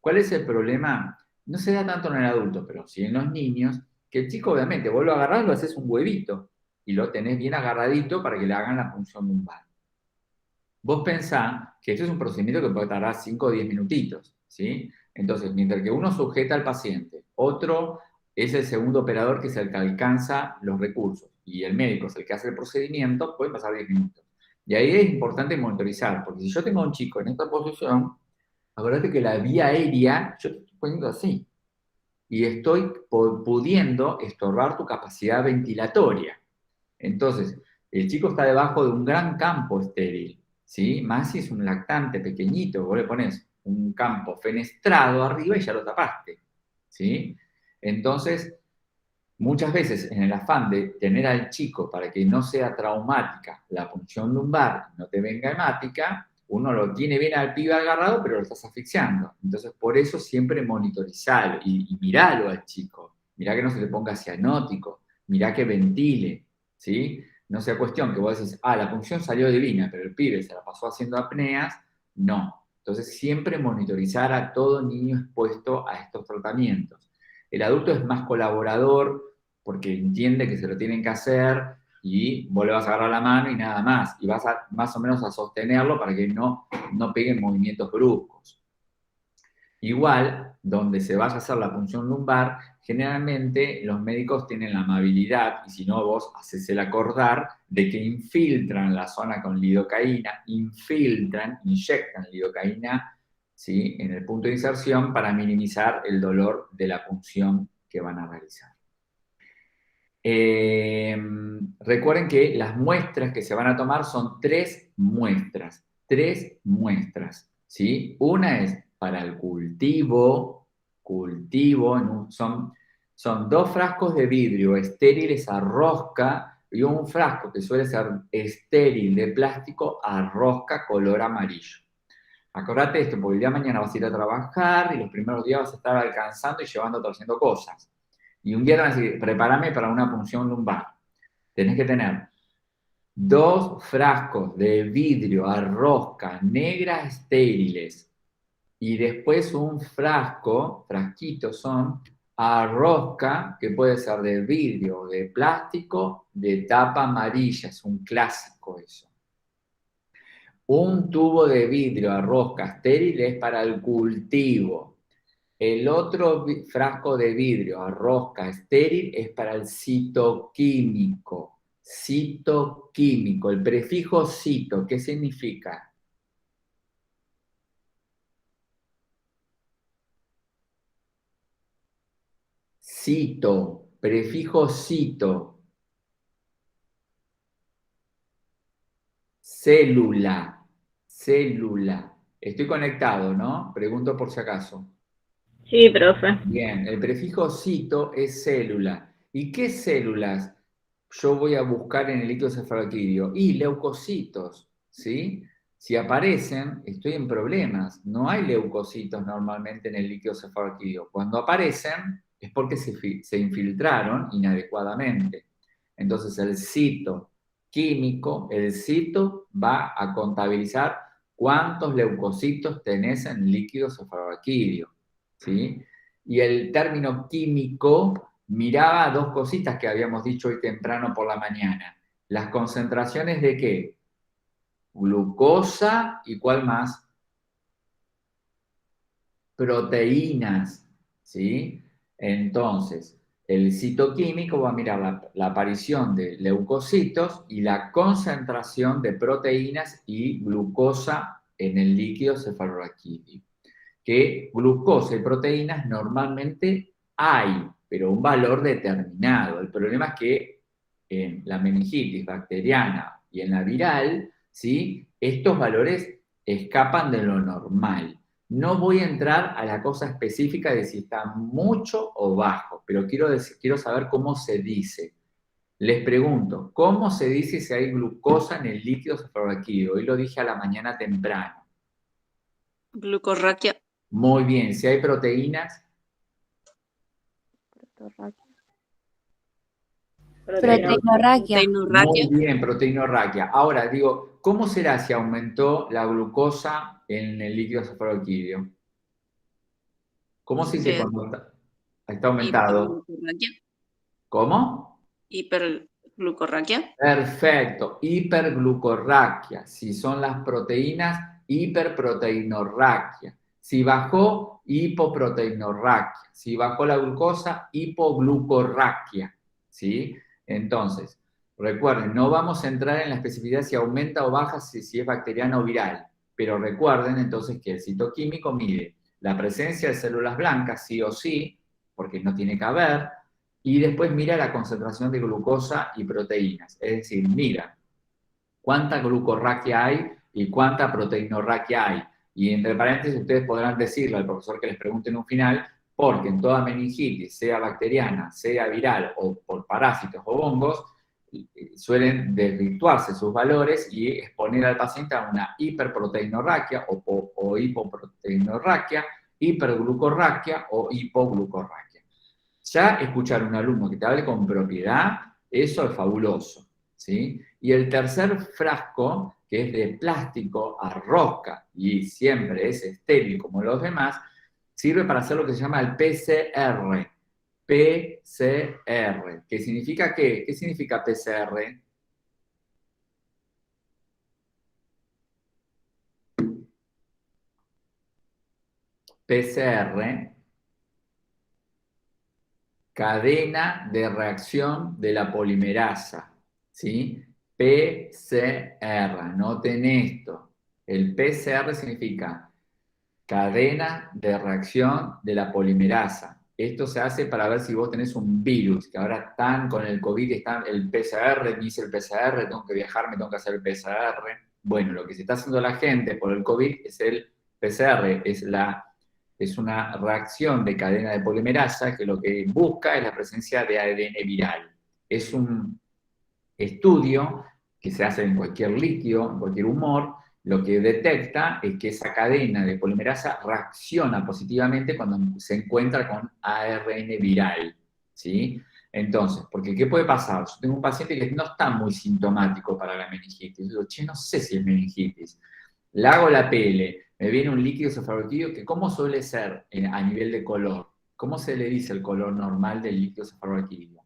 ¿Cuál es el problema? No se da tanto en el adulto, pero sí en los niños, que el chico obviamente, vos lo agarrás, lo haces un huevito, y lo tenés bien agarradito para que le hagan la punción lumbar. Vos pensás que esto es un procedimiento que puede tardar 5 o 10 minutitos, ¿sí? Entonces, mientras que uno sujeta al paciente, otro es el segundo operador que es el que alcanza los recursos, y el médico es el que hace el procedimiento, puede pasar 10 minutos. Y ahí es importante monitorizar, porque si yo tengo a un chico en esta posición, acuérdate que la vía aérea, yo te estoy poniendo así, y estoy pudiendo estorbar tu capacidad ventilatoria. Entonces, el chico está debajo de un gran campo estéril, ¿sí? Más si es un lactante pequeñito, vos le pones un campo fenestrado arriba y ya lo tapaste, ¿sí? Entonces, muchas veces en el afán de tener al chico para que no sea traumática la punción lumbar, no te venga hemática, uno lo tiene bien al pibe agarrado, pero lo estás asfixiando. Entonces, por eso siempre monitorizalo y miralo al chico. Mirá que no se le ponga cianótico, mirá que ventile, ¿sí? No sea cuestión que vos decís, la punción salió divina, pero el pibe se la pasó haciendo apneas. No. Entonces, siempre monitorizar a todo niño expuesto a estos tratamientos. El adulto es más colaborador porque entiende que se lo tienen que hacer y vos le vas a agarrar la mano y nada más. Y vas a, más o menos a sostenerlo para que no peguen movimientos bruscos. Igual, donde se vaya a hacer la punción lumbar, generalmente los médicos tienen la amabilidad, y si no vos haces el acordar, de que infiltran la zona con lidocaína, inyectan lidocaína, ¿sí?, en el punto de inserción para minimizar el dolor de la punción que van a realizar. Recuerden que las muestras que se van a tomar son 3 muestras, ¿sí? Una es para el cultivo, son 2 frascos de vidrio estériles a rosca y un frasco que suele ser estéril de plástico a rosca color amarillo. Acordate esto, porque el día de mañana vas a ir a trabajar y los primeros días vas a estar alcanzando y llevando, haciendo cosas. Y un día te van a decir, prepárame para una punción lumbar. Tenés que tener 2 frascos de vidrio a rosca negra estériles y después un frasquito son a rosca, que puede ser de vidrio o de plástico, de tapa amarilla, es un clásico eso. Un tubo de vidrio a rosca estéril es para el cultivo. El otro frasco de vidrio a rosca estéril es para el citoquímico. Citoquímico, el prefijo cito, ¿qué significa? Cito, prefijo cito. Célula. Estoy conectado, ¿no? Pregunto por si acaso. Sí, profe. Bien, el prefijo cito es célula. ¿Y qué células yo voy a buscar en el líquido cefaloquídeo? Y leucocitos, ¿sí? Si aparecen, estoy en problemas. No hay leucocitos normalmente en el líquido cefaloquídeo. Cuando aparecen, es porque se infiltraron inadecuadamente. Entonces, el cito químico, el cito va a contabilizar cuántos leucocitos tenés en el líquido cefaloquídeo, ¿sí? Y el término químico miraba 2 cositas que habíamos dicho hoy temprano por la mañana. Las concentraciones de ¿qué? Glucosa y ¿cuál más? Proteínas, ¿sí? Entonces, el citoquímico va a mirar la aparición de leucocitos y la concentración de proteínas y glucosa en el líquido cefalorraquídeo. Que glucosa y proteínas normalmente hay, pero un valor determinado. El problema es que en la meningitis bacteriana y en la viral, ¿sí?, estos valores escapan de lo normal. No voy a entrar a la cosa específica de si está mucho o bajo, pero quiero saber cómo se dice. Les pregunto, ¿cómo se dice si hay glucosa en el líquido cefalorraquídeo? Hoy lo dije a la mañana temprano. Glucorraquia. Muy bien, si hay proteínas. Proteinorraquia. Muy bien, proteinorraquia. Ahora, digo, ¿cómo será si aumentó la glucosa en el líquido cefalorraquídeo? ¿Cómo se dice cuando está aumentado? Hiperglucorraquia. ¿Cómo? Hiperglucorraquia. Perfecto, hiperglucorraquia. Si son las proteínas, hiperproteinorraquia. Si bajó, hipoproteinorraquia. Si bajó la glucosa, hipoglucorraquia. ¿Sí? Entonces, recuerden, no vamos a entrar en la especificidad si aumenta o baja, si es bacteriana o viral. Pero recuerden entonces que el citoquímico mide la presencia de células blancas, sí o sí, porque no tiene que haber, y después mira la concentración de glucosa y proteínas. Es decir, mira cuánta glucorraquia hay y cuánta proteinorraquia hay. Y entre paréntesis ustedes podrán decirle al profesor que les pregunte en un final, porque en toda meningitis, sea bacteriana, sea viral o por parásitos o hongos, suelen desvirtuarse sus valores y exponer al paciente a una hiperproteinorraquia o hipoproteinorraquia, hiperglucorraquia o hipoglucorraquia. Ya escuchar a un alumno que te hable con propiedad, eso es fabuloso, ¿sí? Y el tercer frasco, que es de plástico a rosca y siempre es estéril como los demás, sirve para hacer lo que se llama el PCR. PCR. ¿Qué significa qué? ¿Qué significa PCR? PCR, cadena de reacción de la polimerasa, ¿sí? PCR, noten esto. El PCR significa cadena de reacción de la polimerasa. Esto se hace para ver si vos tenés un virus, que ahora están con el COVID, están el PCR, me hice el PCR, tengo que viajar, me tengo que hacer el PCR. Bueno, lo que se está haciendo la gente por el COVID es el PCR, es una reacción de cadena de polimerasa que lo que busca es la presencia de ADN viral. Es un estudio que se hace en cualquier líquido, en cualquier humor. Lo que detecta es que esa cadena de polimerasa reacciona positivamente cuando se encuentra con ARN viral, ¿sí? Entonces, porque ¿qué puede pasar? Yo tengo un paciente que no está muy sintomático para la meningitis. Yo digo, che, no sé si es meningitis. Le hago la PL, me viene un líquido cefalorraquídeo que ¿cómo suele ser a nivel de color? ¿Cómo se le dice el color normal del líquido cefalorraquídeo?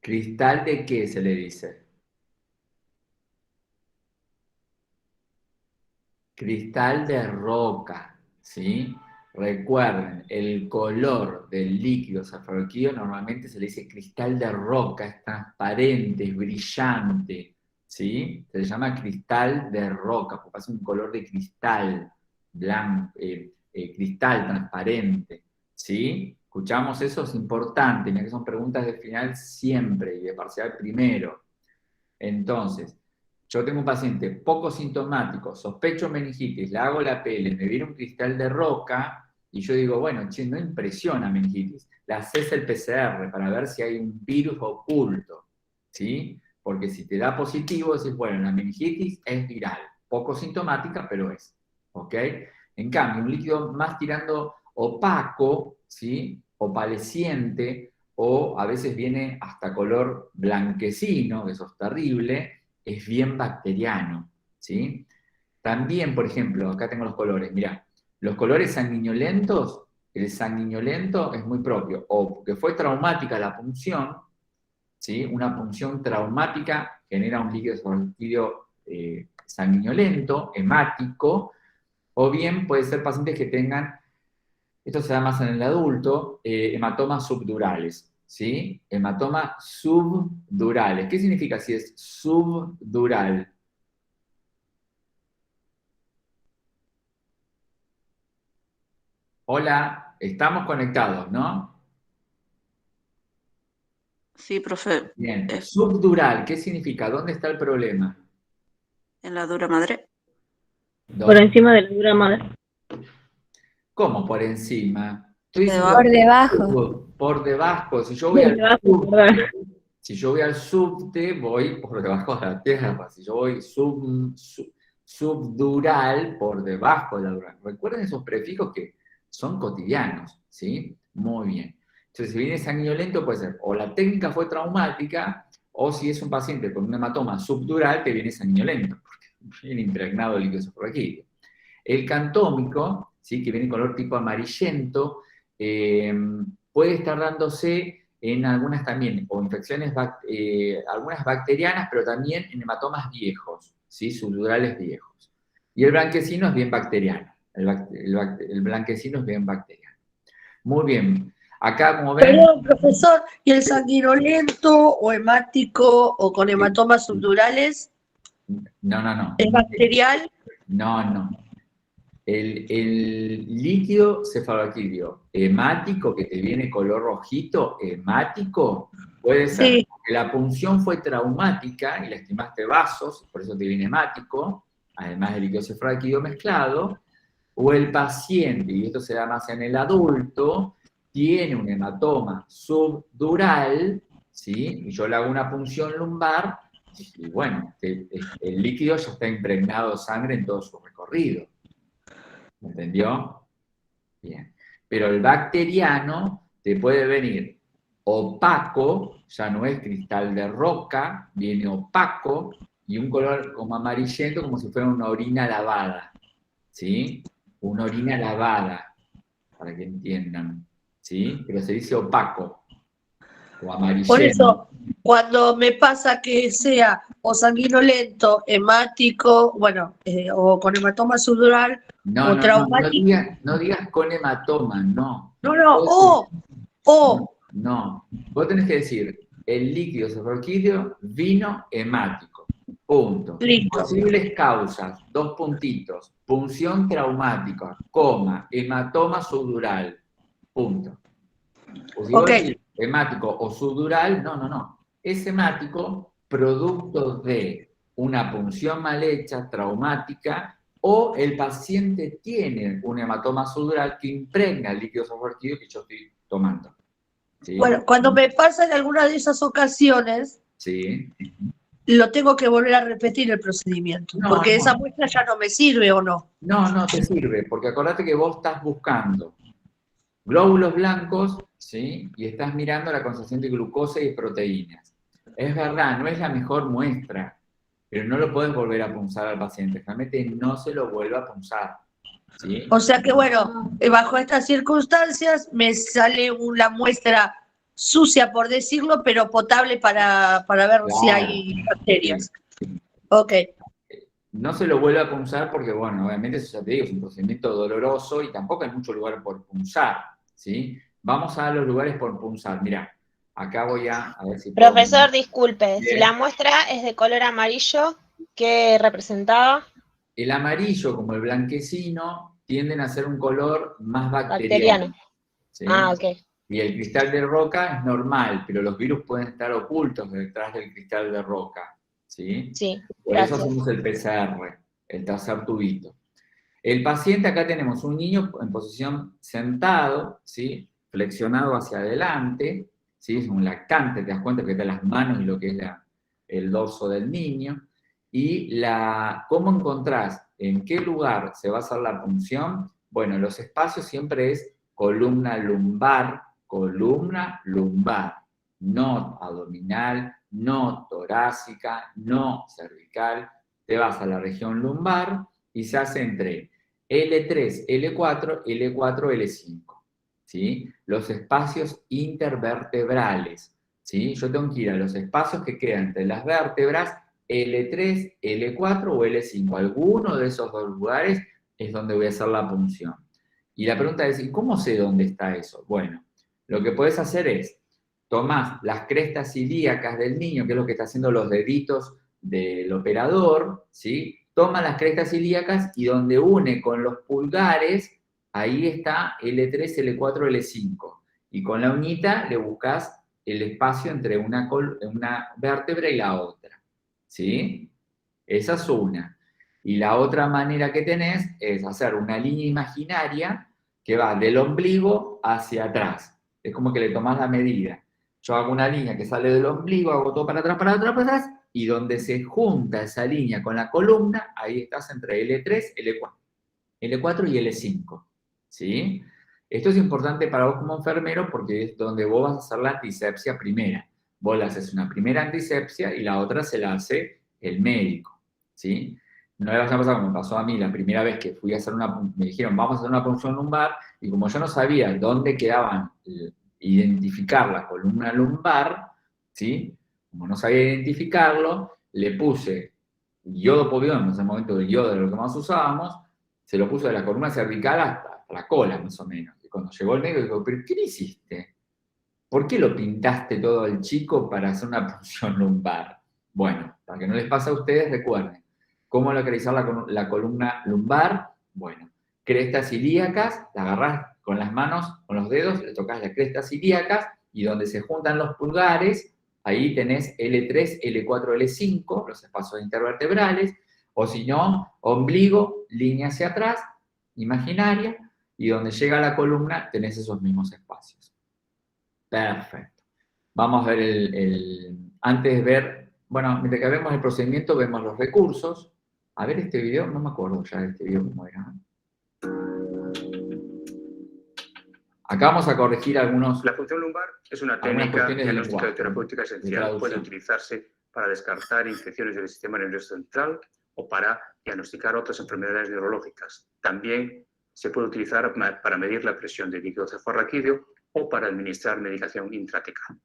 ¿Cristal de qué se le dice? Cristal de roca, ¿sí? Recuerden, el color del líquido cefalorraquídeo normalmente se le dice cristal de roca, es transparente, es brillante, ¿sí? Se le llama cristal de roca, porque pasa un color de cristal, blanco, cristal transparente, ¿sí? Escuchamos eso, es importante, mira que son preguntas de final siempre y de parcial primero. Entonces, yo tengo un paciente poco sintomático, sospecho meningitis, le hago la PL, me viene un cristal de roca y yo digo, bueno, che, no impresiona meningitis. Le haces el PCR para ver si hay un virus oculto, ¿sí? Porque si te da positivo, decís, bueno, la meningitis es viral, poco sintomática, pero es, ¿ok? En cambio, un líquido más tirando opaco, ¿sí? Opalesciente, o a veces viene hasta color blanquecino, eso es terrible, es bien bacteriano, ¿sí? También, por ejemplo, acá tengo los colores, mirá, los colores sanguinolentos, el sanguinolento es muy propio, o porque fue traumática la punción, ¿sí? Una punción traumática genera un líquido cefalorraquídeo sanguinolento, hemático, o bien puede ser pacientes que tengan, esto se da más en el adulto, hematomas subdurales, ¿sí? Hematomas subdurales. ¿Qué significa si es subdural? Hola, estamos conectados, ¿no? Sí, profe. Bien. Subdural, ¿qué significa? ¿Dónde está el problema? En la dura madre. Por encima de la dura madre. ¿Cómo por encima? Estoy Por debajo. Por debajo. Si yo voy Por al debajo, subte, ¿verdad? si yo voy al subte, voy por debajo de la tierra. Si yo voy subdural, por debajo de la dura. Recuerden esos prefijos que son cotidianos, ¿sí? Muy bien. Entonces, si viene sanguinolento, puede ser o la técnica fue traumática, o si es un paciente con un hematoma subdural, te viene sanguinolento, porque viene impregnado de líquido cefalorraquídeo. El cantómico, ¿sí? Que viene en color tipo amarillento, puede estar dándose en algunas también, o infecciones, algunas bacterianas, pero también en hematomas viejos, ¿sí? Subdurales viejos. Y el blanquecino es bien bacteriano. El blanquecino es bien bacteriano. Muy bien. Acá, como ven... Perdón, profesor, ¿y el sanguinolento o hemático o con hematomas subdurales No. es bacterial? No. El líquido cefalorraquídeo hemático que te viene color rojito, hemático, puede ser Sí. que la punción fue traumática y lastimaste vasos, por eso te viene hemático, además del líquido cefalorraquídeo mezclado, o el paciente, y esto se da más en el adulto, tiene un hematoma subdural, ¿sí? Y yo le hago una punción lumbar, y bueno, el líquido ya está impregnado de sangre en todo su recorrido. ¿Me entendió? Bien. Pero el bacteriano te puede venir opaco, ya no es cristal de roca, viene opaco y un color como amarillento, como si fuera una orina lavada. ¿Sí? Una orina lavada, para que entiendan. ¿Sí? Pero se dice opaco o amarillento. Por eso, cuando me pasa que sea o sanguinolento, hemático, bueno, o con hematoma subdural o traumático. No digas con hematoma, no. No, No. Vos tenés que decir, el líquido cefalorraquídeo vino hemático. Punto. Listo. Posibles causas, 2 puntitos. Punción traumática, coma, hematoma subdural. Punto. O si vos decís hemático o subdural, no. Es hemático producto de una punción mal hecha, traumática, o el paciente tiene un hematoma subdural que impregna el líquido cefalorraquídeo que yo estoy tomando. ¿Sí? Bueno, cuando me pasa en alguna de esas ocasiones, sí. Lo tengo que volver a repetir el procedimiento, porque esa muestra ya no me sirve, ¿o no? No te sirve, porque acordate que vos estás buscando glóbulos blancos, ¿sí? Y estás mirando la concentración de glucosa y de proteínas. Es verdad, no es la mejor muestra, pero no lo puedes volver a punzar al paciente. Realmente no se lo vuelva a punzar, ¿sí? O sea que, bueno, bajo estas circunstancias me sale una muestra sucia, por decirlo, pero potable para ver si hay bacterias. Sí. Ok. No se lo vuelva a punzar porque, bueno, obviamente eso ya te digo, es un procedimiento doloroso y tampoco hay mucho lugar por punzar, ¿sí? Vamos a los lugares por punzar. Mirá, acá voy a ver si... Profesor, disculpe, Bien. si la muestra es de color amarillo, ¿qué representaba? El amarillo, como el blanquecino, tienden a ser un color más bacteriano. ¿Sí? Ah, ok. Y el cristal de roca es normal, pero los virus pueden estar ocultos detrás del cristal de roca. ¿Sí? Sí, Por eso hacemos el PCR, el tercer tubito. El paciente, acá tenemos un niño en posición sentado, ¿sí? Flexionado hacia adelante, ¿sí? Es un lactante, te das cuenta que está las manos y lo que es el dorso del niño. Y ¿cómo encontrás en qué lugar se va a hacer la punción? Bueno, los espacios siempre es columna lumbar, no abdominal, no torácica, no cervical. Te vas a la región lumbar y se hace entre L3, L4, L4, L5. ¿Sí? Los espacios intervertebrales. ¿Sí? Yo tengo que ir a los espacios que quedan entre las vértebras L3, L4 o L5. Alguno de esos dos lugares es donde voy a hacer la punción. Y la pregunta es, ¿y cómo sé dónde está eso? Bueno, lo que puedes hacer es, tomás las crestas ilíacas del niño, que es lo que está haciendo los deditos del operador, ¿sí? Toma las crestas ilíacas y donde une con los pulgares, ahí está L3, L4, L5. Y con la uñita le buscas el espacio entre una vértebra y la otra, ¿sí? Esa es una. Y la otra manera que tenés es hacer una línea imaginaria que va del ombligo hacia atrás. Es como que le tomás la medida. Yo hago una línea que sale del ombligo, hago todo para atrás, para atrás, para atrás, y donde se junta esa línea con la columna, ahí estás entre L3, L4 y L5, ¿sí? Esto es importante para vos como enfermero porque es donde vos vas a hacer la antisepsia primera. Vos le haces una primera antisepsia y la otra se la hace el médico, ¿sí? No le vaya a pasar como me pasó a mí la primera vez que fui a hacer me dijeron, vamos a hacer una punción lumbar, y como yo no sabía dónde quedaban, identificar la columna lumbar, ¿sí? Como no sabía identificarlo, le puse iodopovidona, en ese momento el yodo era lo que más usábamos, se lo puse de la columna cervical hasta la cola, más o menos. Y cuando llegó el médico, dijo, ¿pero qué le hiciste? ¿Por qué lo pintaste todo al chico para hacer una punción lumbar? Bueno, para que no les pase a ustedes, recuerden, ¿cómo localizar la columna lumbar? Bueno, crestas ilíacas, la agarrás con las manos, con los dedos, le tocas las crestas ilíacas, y donde se juntan los pulgares, ahí tenés L3, L4, L5, los espacios intervertebrales, o si no, ombligo, línea hacia atrás, imaginaria, y donde llega la columna tenés esos mismos espacios. Perfecto. Vamos a ver antes de ver, bueno, mientras que vemos el procedimiento, vemos los recursos. A ver este video, no me acuerdo ya de este video cómo era. Acá vamos a corregir algunos... La punción lumbar es una técnica diagnóstica y terapéutica esencial. Puede utilizarse para descartar infecciones del sistema nervioso central o para diagnosticar otras enfermedades neurológicas. También se puede utilizar para medir la presión del líquido cefalorraquídeo o para administrar medicación intratecal.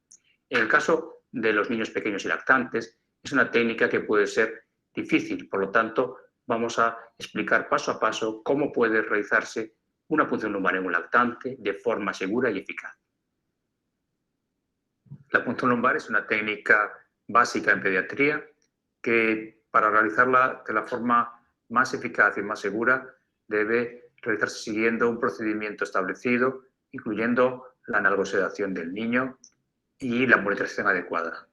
En el caso de los niños pequeños y lactantes, es una técnica que puede ser difícil, por lo tanto, vamos a explicar paso a paso cómo puede realizarse una punción lumbar en un lactante de forma segura y eficaz. La punción lumbar es una técnica básica en pediatría que, para realizarla de la forma más eficaz y más segura, debe realizarse siguiendo un procedimiento establecido, incluyendo la analgosedación del niño y la monitorización adecuada.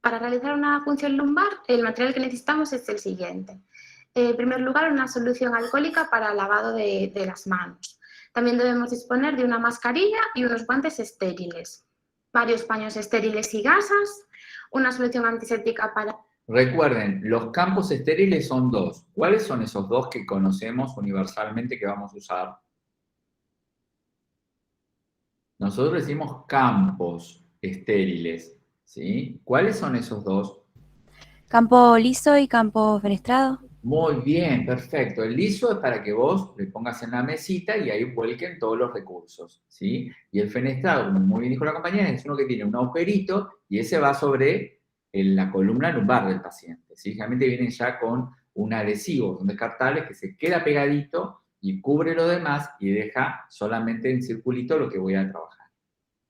Para realizar una punción lumbar, el material que necesitamos es el siguiente. En primer lugar, una solución alcohólica para lavado de las manos. También debemos disponer de una mascarilla y unos guantes estériles, varios paños estériles y gasas, una solución antiséptica para... Recuerden, los campos estériles son dos. ¿Cuáles son esos dos que conocemos universalmente que vamos a usar? Nosotros decimos campos estériles, ¿sí? ¿Cuáles son esos dos? Campo liso y campo fenestrado. Muy bien, perfecto. El liso es para que vos le pongas en la mesita y ahí vuelquen todos los recursos, ¿sí? Y el fenestrado, como muy bien dijo la compañera, es uno que tiene un agujerito y ese va sobre la columna lumbar del paciente, ¿sí? Generalmente vienen ya con un adhesivo, son descartables, que se queda pegadito y cubre lo demás y deja solamente en circulito lo que voy a trabajar.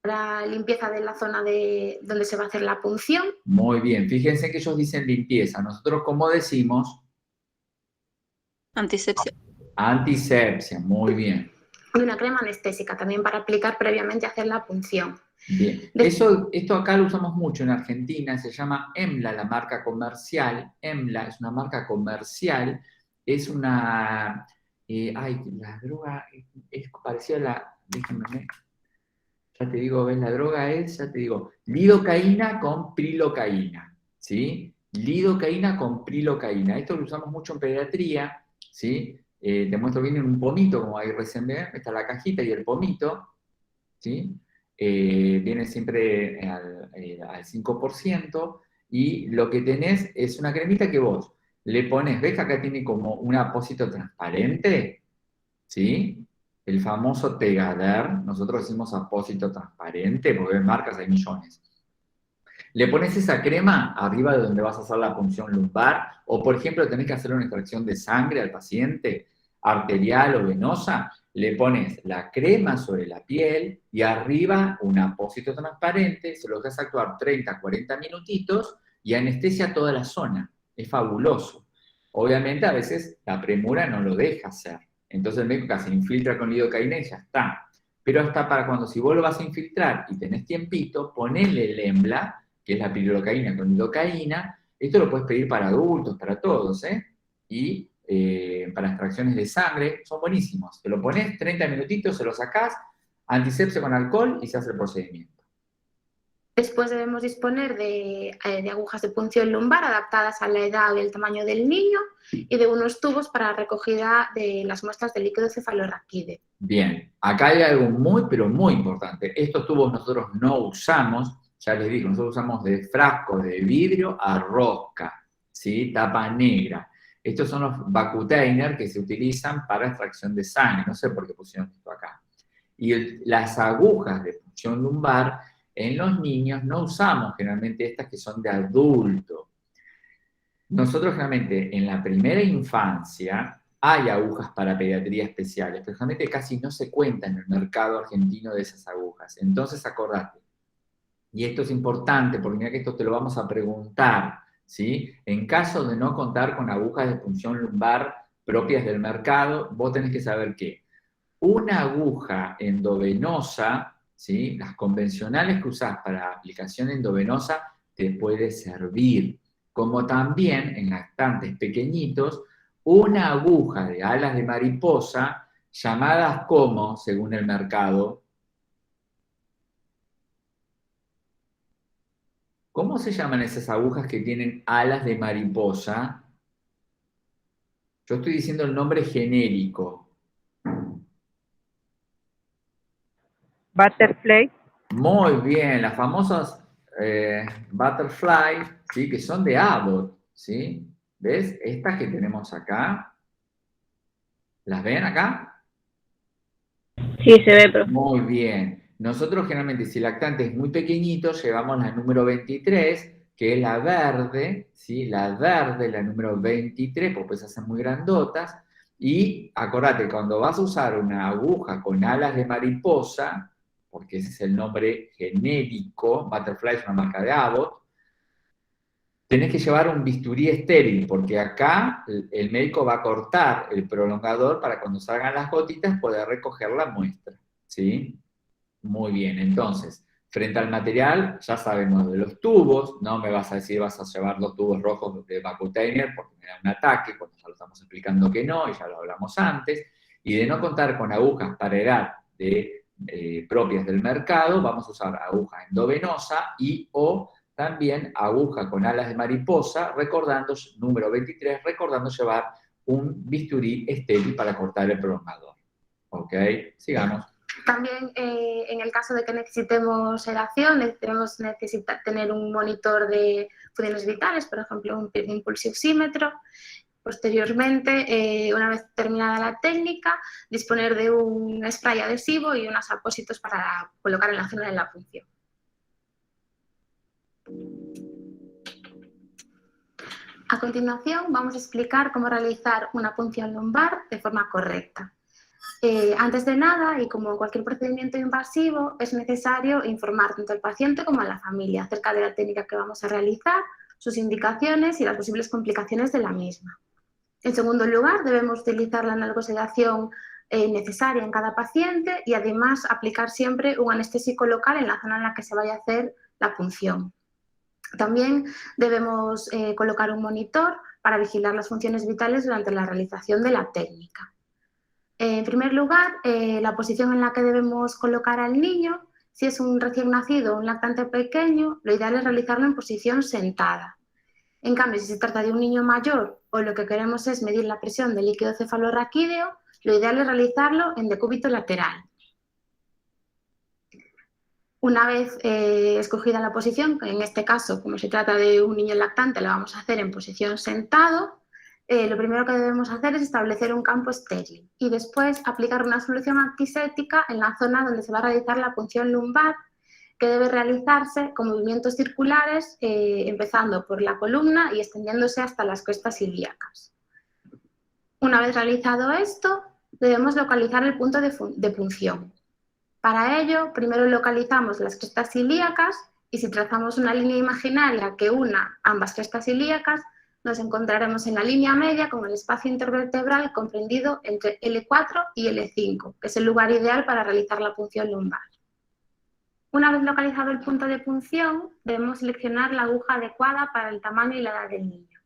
Para limpieza de la zona donde se va a hacer la punción. Muy bien, fíjense que ellos dicen limpieza. Nosotros, ¿cómo decimos? Antisepsia. Antisepsia, muy bien. Y una crema anestésica también para aplicar previamente a hacer la punción. Bien, esto acá lo usamos mucho en Argentina, se llama EMLA, la marca comercial. EMLA es una marca comercial, es una... la droga es parecida a la... Déjenme, ya te digo, ¿ves? La droga es, ya te digo, lidocaína con prilocaína, ¿sí? Lidocaína con prilocaína. Esto lo usamos mucho en pediatría, ¿sí? Te muestro bien en un pomito, como ahí recién ven, está la cajita y el pomito, ¿sí? Viene siempre al 5%, y lo que tenés es una cremita que vos le pones, ¿ves que acá tiene como un apósito transparente? ¿Sí? El famoso Tegader, nosotros decimos apósito transparente, porque en marcas hay millones. Le pones esa crema arriba de donde vas a hacer la punción lumbar, o por ejemplo tenés que hacer una extracción de sangre al paciente, arterial o venosa, le pones la crema sobre la piel y arriba un apósito transparente, se lo dejas actuar 30, 40 minutitos y anestesia toda la zona. Es fabuloso. Obviamente a veces la premura no lo deja hacer. Entonces el médico se infiltra con lidocaína y ya está. Pero hasta para cuando si vos lo vas a infiltrar y tenés tiempito, ponele el EMBLA, que es la pirocaína con lidocaína. Esto lo puedes pedir para adultos, para todos, y para extracciones de sangre, son buenísimos. Te lo pones 30 minutitos, se lo sacás, antisepsia con alcohol y se hace el procedimiento. Después debemos disponer de agujas de punción lumbar adaptadas a la edad y el tamaño del niño y de unos tubos para recogida de las muestras de líquido cefalorraquídeo. Bien, acá hay algo muy, pero muy importante. Estos tubos nosotros no usamos, ya les digo, nosotros usamos de frasco de vidrio a rosca, ¿sí? Tapa negra. Estos son los Vacutainer que se utilizan para extracción de sangre, no sé por qué pusieron esto acá. Y las agujas de punción lumbar, en los niños no usamos generalmente estas que son de adulto. Nosotros generalmente en la primera infancia hay agujas para pediatría especiales, pero generalmente casi no se cuenta en el mercado argentino de esas agujas. Entonces acordate, y esto es importante porque mira que esto te lo vamos a preguntar, ¿sí? En caso de no contar con agujas de punción lumbar propias del mercado, vos tenés que saber que una aguja endovenosa, ¿sí? Las convencionales que usás para aplicación endovenosa te puede servir, como también en lactantes pequeñitos, una aguja de alas de mariposa, llamadas como, según el mercado, ¿cómo se llaman esas agujas que tienen alas de mariposa? Yo estoy diciendo el nombre genérico. Butterfly. Muy bien, las famosas Butterfly, ¿sí? Que son de Abbott, ¿sí? ¿Ves? Estas que tenemos acá. ¿Las ven acá? Sí, se ve, profe. Muy bien. Nosotros generalmente, si el lactante es muy pequeñito, llevamos la número 23, que es la verde, ¿sí? La verde, la número 23, porque pues se hacen muy grandotas. Y acordate, cuando vas a usar una aguja con alas de mariposa, porque ese es el nombre genérico, Butterfly es una marca de Abbott, tenés que llevar un bisturí estéril, porque acá el médico va a cortar el prolongador para cuando salgan las gotitas poder recoger la muestra, ¿sí? Muy bien, entonces, frente al material, ya sabemos de los tubos, no me vas a decir vas a llevar los tubos rojos de Vacutainer porque me da un ataque, cuando ya lo estamos explicando que no, y ya lo hablamos antes, y de no contar con agujas para edad propias del mercado, vamos a usar aguja endovenosa y o también aguja con alas de mariposa, recordando, número 23, recordando llevar un bisturí estéril para cortar el prolongador. ¿Ok? Sigamos. También en el caso de que necesitemos sedación, debemos tener un monitor de funciones vitales, por ejemplo, un impulsioxímetro. Posteriormente, una vez terminada la técnica, disponer de un spray adhesivo y unos apósitos para colocar en la zona de la punción. A continuación, vamos a explicar cómo realizar una punción lumbar de forma correcta. Antes de nada, y como cualquier procedimiento invasivo, es necesario informar tanto al paciente como a la familia acerca de la técnica que vamos a realizar, sus indicaciones y las posibles complicaciones de la misma. En segundo lugar, debemos utilizar la analgosedación necesaria en cada paciente y además aplicar siempre un anestésico local en la zona en la que se vaya a hacer la punción. También debemos colocar un monitor para vigilar las funciones vitales durante la realización de la técnica. En primer lugar, la posición en la que debemos colocar al niño. Si es un recién nacido o un lactante pequeño, lo ideal es realizarlo en posición sentada. En cambio, si se trata de un niño mayor o lo que queremos es medir la presión del líquido cefalorraquídeo, lo ideal es realizarlo en decúbito lateral. Una vez escogida la posición, en este caso, como se trata de un niño lactante, lo vamos a hacer en posición sentado. Lo primero que debemos hacer es establecer un campo estéril y después aplicar una solución antiséptica en la zona donde se va a realizar la punción lumbar, que debe realizarse con movimientos circulares, empezando por la columna y extendiéndose hasta las crestas ilíacas. Una vez realizado esto, debemos localizar el punto de punción. Para ello, primero localizamos las crestas ilíacas y si trazamos una línea imaginaria que una ambas crestas ilíacas, nos encontraremos en la línea media con el espacio intervertebral comprendido entre L4 y L5, que es el lugar ideal para realizar la punción lumbar. Una vez localizado el punto de punción, debemos seleccionar la aguja adecuada para el tamaño y la edad del niño.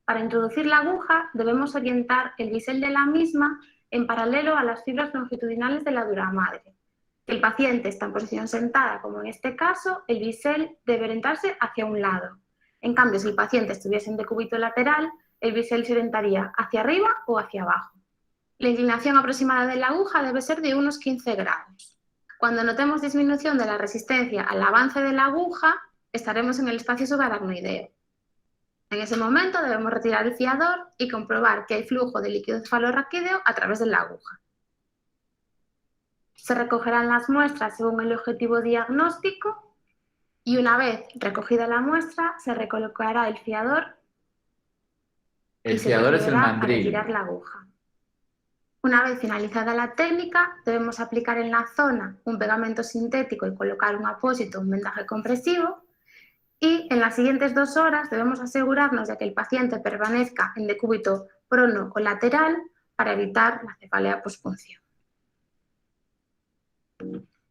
Para introducir la aguja, debemos orientar el bisel de la misma en paralelo a las fibras longitudinales de la dura madre. Si el paciente está en posición sentada, como en este caso, el bisel debe orientarse hacia un lado. En cambio, si el paciente estuviese en decúbito lateral, el bisel se orientaría hacia arriba o hacia abajo. La inclinación aproximada de la aguja debe ser de unos 15 grados. Cuando notemos disminución de la resistencia al avance de la aguja, estaremos en el espacio subaracnoideo. En ese momento debemos retirar el fiador y comprobar que hay flujo de líquido cefalorraquídeo a través de la aguja. Se recogerán las muestras según el objetivo diagnóstico y una vez recogida la muestra se recolocará el fiador. El fiador es el mandril. A retirar la aguja. Una vez finalizada la técnica, debemos aplicar en la zona un pegamento sintético y colocar un apósito, un vendaje compresivo. Y en las siguientes 2 horas debemos asegurarnos de que el paciente permanezca en decúbito prono o lateral para evitar la cefalea pospunción.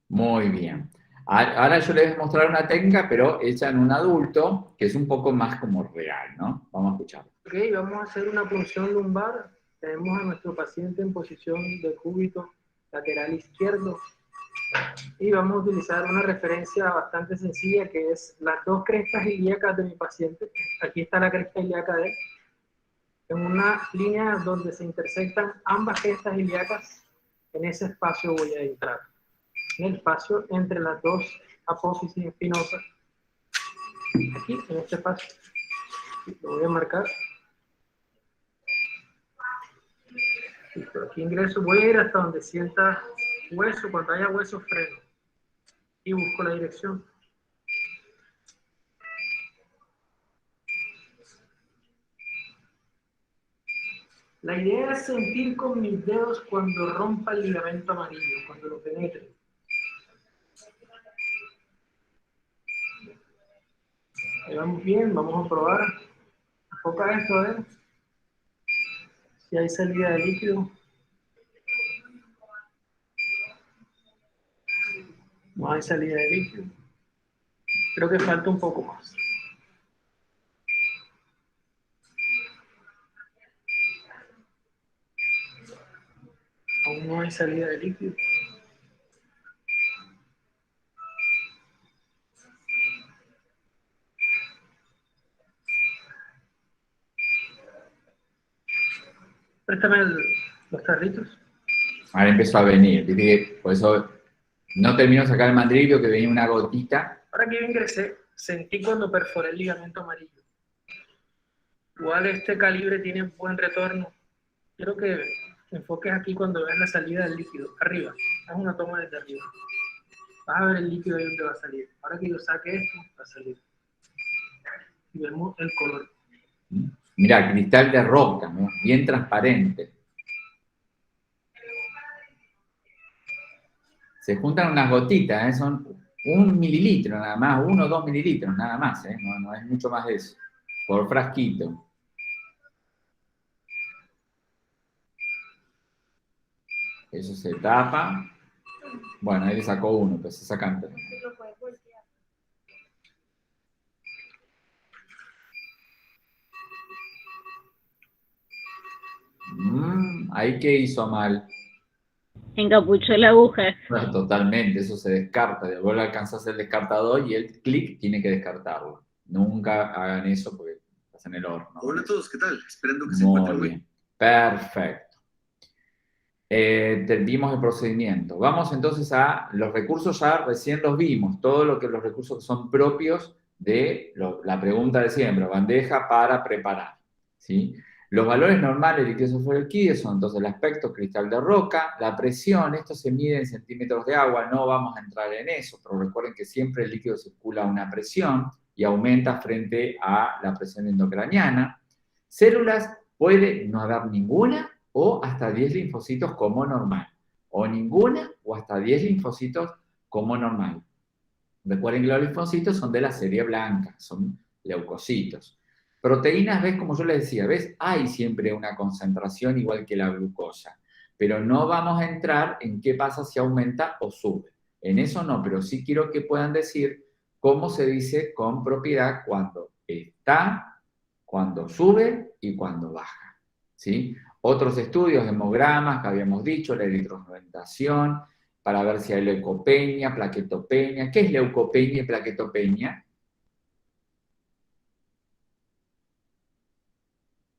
Muy bien. Ahora yo les voy a mostrar una técnica, pero hecha en un adulto, que es un poco más como real, ¿no? Vamos a escucharlo. Ok, vamos a hacer una punción lumbar. Tenemos a nuestro paciente en posición de cúbito lateral izquierdo. Y vamos a utilizar una referencia bastante sencilla, que es las 2 crestas ilíacas de mi paciente. Aquí está la cresta ilíaca de él. En una línea donde se intersectan ambas crestas ilíacas, en ese espacio voy a entrar. En el espacio entre las 2 apófisis espinosas. Aquí, en este espacio. Lo voy a marcar. Listo, aquí ingreso, voy a ir hasta donde sienta hueso, cuando haya hueso freno. Y busco la dirección. La idea es sentir con mis dedos cuando rompa el ligamento amarillo, cuando lo penetre. Ahí vamos bien, vamos a probar. Enfoca esto, a ver. Si hay salida de líquido. No hay salida de líquido. Creo que falta un poco más. Aún no hay salida de líquido. Préstame los tarritos. Ahora empezó a venir. Por eso no terminó de sacar el mandril, que venía una gotita. Ahora que yo ingresé, sentí cuando perforé el ligamento amarillo. Igual este calibre tiene buen retorno. Quiero que enfoques aquí cuando veas la salida del líquido. Arriba. Haz una toma desde arriba. Vas a ver el líquido ahí donde va a salir. Ahora que yo saque esto, va a salir. Y vemos el color. Mira, cristal de roca, ¿no? Bien transparente. Se juntan unas gotitas, ¿eh? Son 1 mililitro nada más, 1 o 2 mililitros nada más, ¿eh? No es mucho más de eso, por frasquito. Eso se tapa. Bueno, ahí le sacó uno, pues se sacan 3. Ahí que hizo mal. Encapuchó la aguja. Bueno, totalmente, eso se descarta. De vuelta alcanzas el descartador y el clic tiene que descartarlo. Nunca hagan eso porque estás en el horno. Hola a todos, ¿qué tal? Esperando que se encuentren Muy bien. bien. Perfecto. Vimos el procedimiento. Vamos entonces a los recursos, ya recién los vimos. Todo lo que los recursos que son propios de la pregunta de siempre, bandeja para preparar. ¿Sí? Los valores normales del líquido cefalorraquídeo son entonces el aspecto cristal de roca, la presión, esto se mide en centímetros de agua, no vamos a entrar en eso, pero recuerden que siempre el líquido circula a una presión y aumenta frente a la presión endocraniana. Células puede no haber ninguna o hasta 10 linfocitos como normal, o ninguna o hasta 10 linfocitos como normal. Recuerden que los linfocitos son de la serie blanca, son leucocitos. Proteínas, ¿ves? Como yo les decía, ¿ves? Hay siempre una concentración igual que la glucosa, pero no vamos a entrar en qué pasa si aumenta o sube. En eso no, pero sí quiero que puedan decir cómo se dice con propiedad cuando está, cuando sube y cuando baja, ¿sí? Otros estudios, hemogramas, que habíamos dicho, la eritrofermentación, para ver si hay leucopenia, plaquetopenia. ¿Qué es leucopenia y plaquetopenia?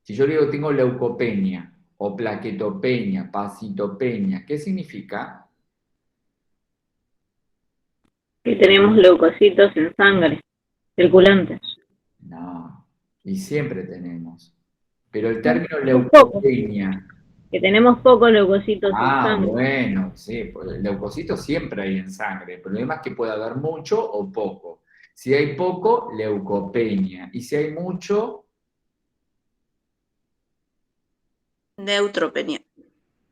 Si yo digo tengo leucopenia, o plaquetopenia, pasitopenia, ¿qué significa? Que tenemos leucocitos en sangre, circulantes. No, y siempre tenemos. Pero el término leucopenia... Que tenemos pocos leucocitos en sangre. Ah, bueno, sí, pues el leucocito siempre hay en sangre. El problema es que puede haber mucho o poco. Si hay poco, leucopenia. Y si hay mucho... Neutropenia.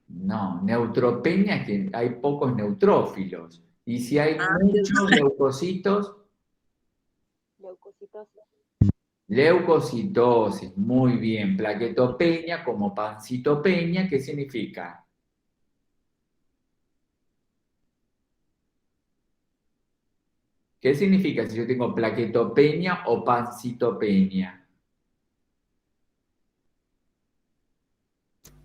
No, neutropenia es que hay pocos neutrófilos. Y si hay muchos leucocitos... Leucocitosis, muy bien. Plaquetopenia como pancitopenia, ¿qué significa? ¿Qué significa si yo tengo plaquetopenia o pancitopenia?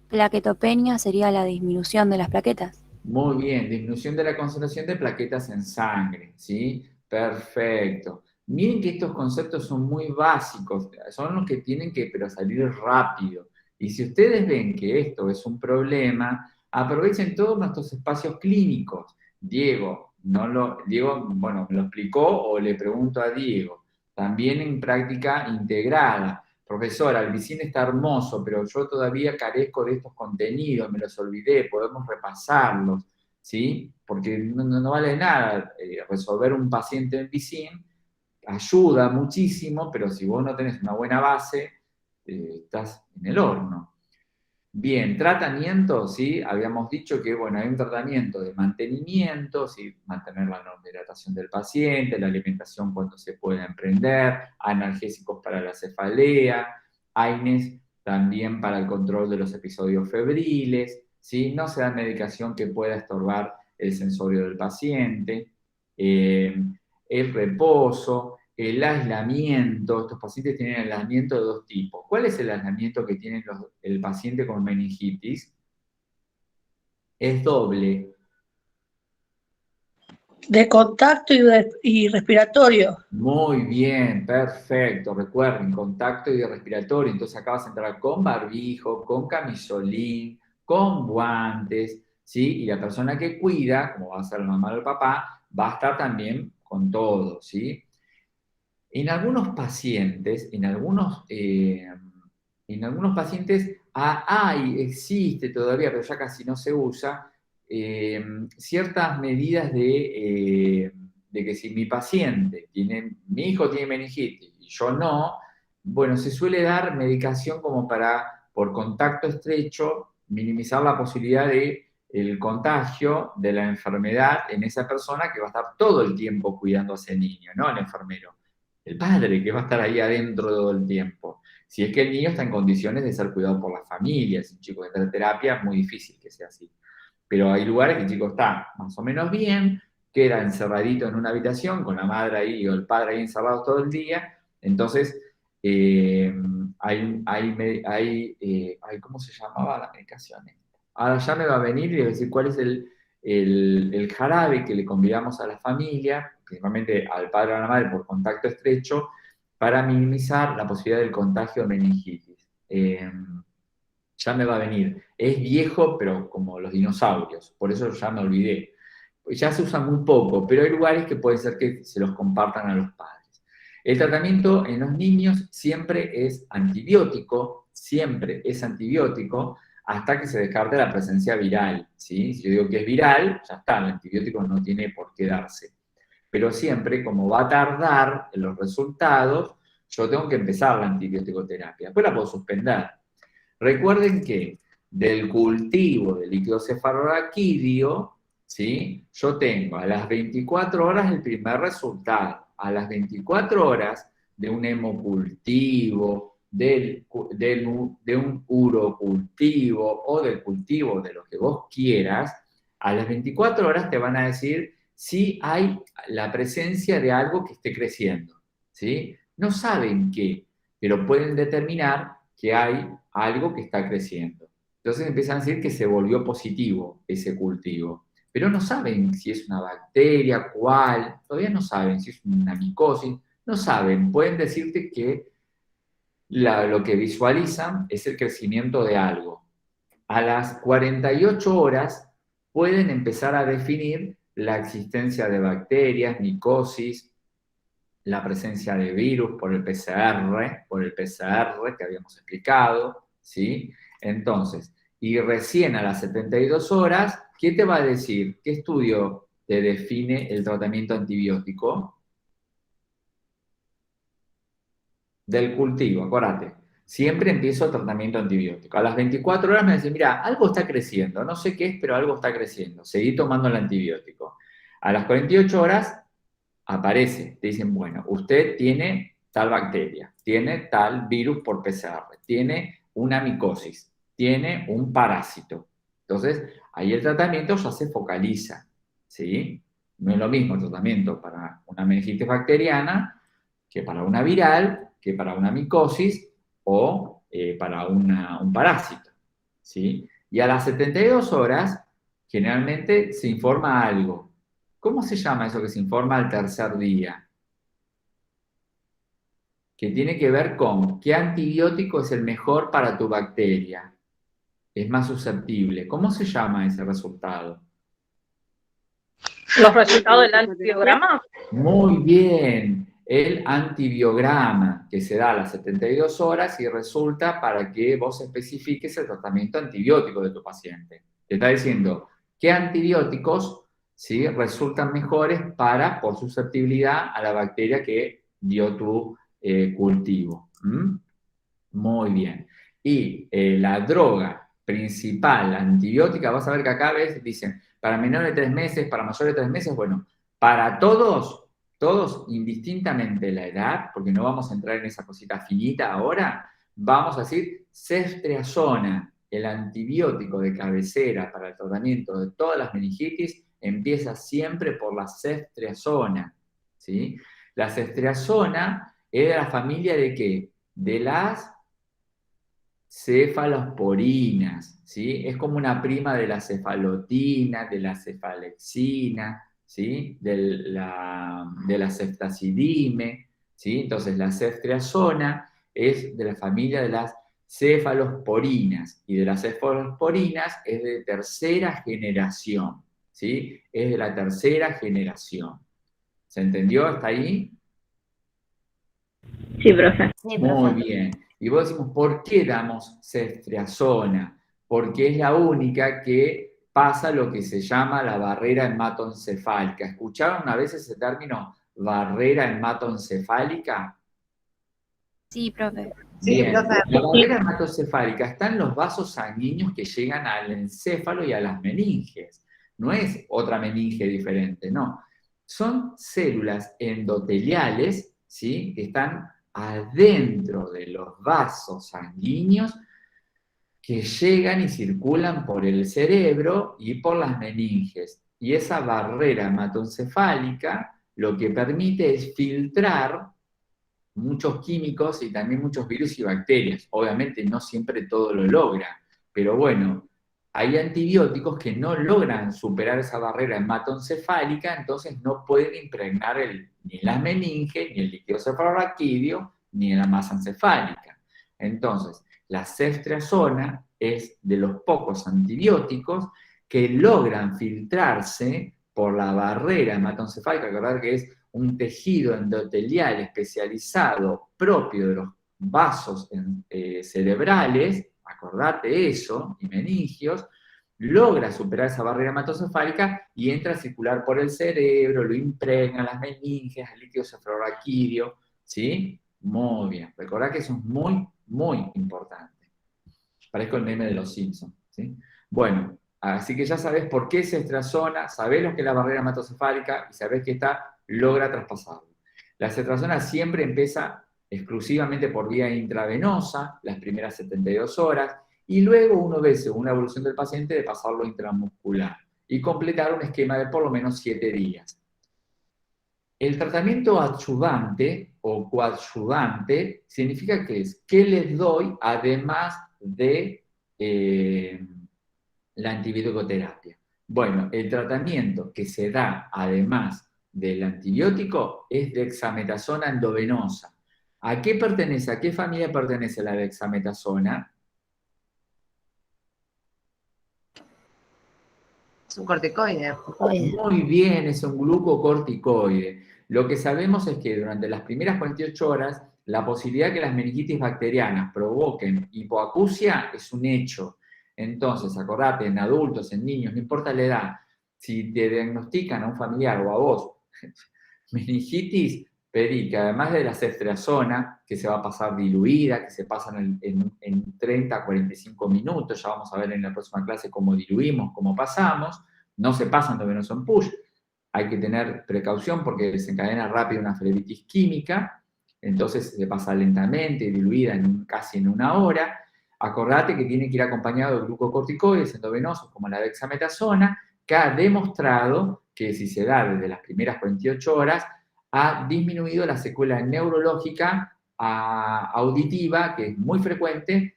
Plaquetopenia sería la disminución de las plaquetas. Muy bien, disminución de la concentración de plaquetas en sangre, ¿sí? Perfecto. Miren que estos conceptos son muy básicos, son los que tienen que salir rápido. Y si ustedes ven que esto es un problema, aprovechen todos nuestros espacios clínicos. Diego, me lo explicó o le pregunto a Diego. También en práctica integrada. Profesora, el Vicin está hermoso, pero yo todavía carezco de estos contenidos, me los olvidé, podemos repasarlos, ¿sí? Porque no vale nada resolver un paciente en Vicin. Ayuda muchísimo, pero si vos no tenés una buena base, estás en el horno. Bien, tratamiento, ¿sí? Habíamos dicho que, bueno, hay un tratamiento de mantenimiento, ¿sí? Mantener la hidratación del paciente, la alimentación cuando se puede emprender, analgésicos para la cefalea, AINES también para el control de los episodios febriles, ¿sí? No se da medicación que pueda estorbar el sensorio del paciente, el reposo, el aislamiento. Estos pacientes tienen aislamiento de dos tipos. ¿Cuál es el aislamiento que tiene el paciente con meningitis? Es doble. De contacto y respiratorio. Muy bien, perfecto. Recuerden, contacto y respiratorio. Entonces acá vas a entrar con barbijo, con camisolín, con guantes, ¿sí? Y la persona que cuida, como va a ser la mamá o el papá, va a estar también con todo, ¿sí? En algunos pacientes, existe todavía, pero ya casi no se usa, ciertas medidas de que si mi hijo tiene meningitis y yo no, bueno, se suele dar medicación como para, por contacto estrecho, minimizar la posibilidad de el contagio de la enfermedad en esa persona que va a estar todo el tiempo cuidando a ese niño, no el enfermero. El padre que va a estar ahí adentro todo el tiempo. Si es que el niño está en condiciones de ser cuidado por la familia, si un chico entra en terapia, es muy difícil que sea así. Pero hay lugares que el chico está más o menos bien, queda encerradito en una habitación con la madre ahí o el padre ahí encerrados todo el día, entonces ¿cómo se llamaba la medicación? Ahora ya me va a venir y voy a decir cuál es el jarabe que le convidamos a la familia, principalmente al padre o a la madre por contacto estrecho, para minimizar la posibilidad del contagio de meningitis. Ya me va a venir. Es viejo, pero como los dinosaurios, por eso ya me olvidé. Ya se usa muy poco, pero hay lugares que puede ser que se los compartan a los padres. El tratamiento en los niños siempre es antibiótico, siempre es antibiótico hasta que se descarte la presencia viral, ¿sí? Si yo digo que es viral, ya está, el antibiótico no tiene por qué darse. Pero siempre, como va a tardar en los resultados, yo tengo que empezar la antibiótico-terapia. Después la puedo suspender. Recuerden que del cultivo del líquido cefalorraquídeo, ¿sí? Yo tengo a las 24 horas el primer resultado. A las 24 horas de un hemocultivo, de un urocultivo o del cultivo de lo que vos quieras, a las 24 horas te van a decir si hay la presencia de algo que esté creciendo, ¿sí? No saben qué, pero pueden determinar que hay algo que está creciendo. Entonces empiezan a decir que se volvió positivo ese cultivo, pero no saben si es una bacteria, cuál, todavía no saben si es una micosis, no saben, pueden decirte que lo que visualizan es el crecimiento de algo. A las 48 horas pueden empezar a definir la existencia de bacterias, micosis, la presencia de virus por el PCR que habíamos explicado, ¿sí? Entonces, y recién a las 72 horas, ¿qué te va a decir? ¿Qué estudio te define el tratamiento antibiótico? Del cultivo, acuérdate. Siempre empiezo el tratamiento antibiótico. A las 24 horas me dicen, mira, algo está creciendo, no sé qué es, pero algo está creciendo. Seguí tomando el antibiótico. A las 48 horas aparece, te dicen, bueno, usted tiene tal bacteria, tiene tal virus por PCR, tiene una micosis, tiene un parásito. Entonces, ahí el tratamiento ya se focaliza, ¿sí? No es lo mismo el tratamiento para una meningitis bacteriana que para una viral, que para una micosis o para un parásito, ¿sí? Y a las 72 horas, generalmente se informa algo. ¿Cómo se llama eso que se informa al tercer día? Que tiene que ver con qué antibiótico es el mejor para tu bacteria. Es más susceptible. ¿Cómo se llama ese resultado? ¿Los resultados del antibiograma? Muy bien. El antibiograma, que se da a las 72 horas y resulta para que vos especifiques el tratamiento antibiótico de tu paciente. Te está diciendo qué antibióticos, ¿sí?, resultan mejores por susceptibilidad a la bacteria que dio tu cultivo. Muy bien. Y la droga principal antibiótica, vas a ver que acá dicen, para menores de 3 meses, para mayores de 3 meses, bueno, para todos, indistintamente la edad, porque no vamos a entrar en esa cosita finita ahora, vamos a decir ceftriaxona, el antibiótico de cabecera para el tratamiento de todas las meningitis, empieza siempre por la ceftriaxona, ¿sí? La ceftriaxona es de la familia de ¿qué? De las cefalosporinas, ¿sí? Es como una prima de la cefalotina, de la cefalexina, ¿sí? De la ceftazidime, ¿sí? Entonces la ceftriaxona es de la familia de las cefalosporinas, y de las cefalosporinas es de tercera generación, ¿sí? Es de la tercera generación. ¿Se entendió hasta ahí? Sí, profe. Muy bien. Y vos decimos, ¿por qué damos ceftriaxona? Porque es la única que pasa lo que se llama la barrera hematoencefálica. ¿Escucharon una vez ese término, barrera hematoencefálica? Sí, profe. Bien. La barrera hematoencefálica está en los vasos sanguíneos que llegan al encéfalo y a las meninges. No es otra meninge diferente, no. Son células endoteliales, ¿sí?, que están adentro de los vasos sanguíneos que llegan y circulan por el cerebro y por las meninges. Y esa barrera hematoencefálica lo que permite es filtrar muchos químicos y también muchos virus y bacterias. Obviamente no siempre todo lo logra, pero bueno, hay antibióticos que no logran superar esa barrera hematoencefálica, entonces no pueden impregnar ni las meninges, ni el líquido cefalorraquídeo, ni la masa encefálica. Entonces, la ceftriaxona es de los pocos antibióticos que logran filtrarse por la barrera hematoencefálica, recordar que es un tejido endotelial especializado propio de los vasos cerebrales, acordate eso, y meningios, logra superar esa barrera hematocefálica y entra a circular por el cerebro, lo impregna las meninges, el líquido cefalorraquídeo, ¿sí? Muy bien. Recordá que eso es muy, muy importante. Parezco el meme de los Simpsons, ¿sí? Bueno, así que ya sabés por qué es ceftriaxona, sabés lo que es la barrera hematocefálica y sabés que esta logra traspasarlo. La ceftriaxona siempre empieza exclusivamente por vía intravenosa, las primeras 72 horas, y luego uno ve, según la evolución del paciente, de pasarlo intramuscular y completar un esquema de por lo menos 7 días. El tratamiento adyuvante o coadyuvante significa que es, ¿qué les doy además de la antibiótico-terapia? Bueno, el tratamiento que se da además del antibiótico es dexametasona endovenosa. ¿A qué pertenece? ¿A qué familia pertenece la dexametasona? Es un corticoide. Muy bien, es un glucocorticoide. Lo que sabemos es que durante las primeras 48 horas, la posibilidad de que las meningitis bacterianas provoquen hipoacusia es un hecho. Entonces, acordate, en adultos, en niños, no importa la edad, si te diagnostican a un familiar o a vos meningitis, pedí que además de la ceftriaxona, que se va a pasar diluida, que se pasa en 30 a 45 minutos, ya vamos a ver en la próxima clase cómo diluimos, cómo pasamos, no se pasa endovenoso en push, hay que tener precaución porque desencadena rápido una flebitis química, entonces se pasa lentamente, diluida casi en 1 hora. Acordate que tiene que ir acompañado de glucocorticoides endovenosos como la dexametasona, que ha demostrado que si se da desde las primeras 48 horas, ha disminuido la secuela neurológica auditiva, que es muy frecuente,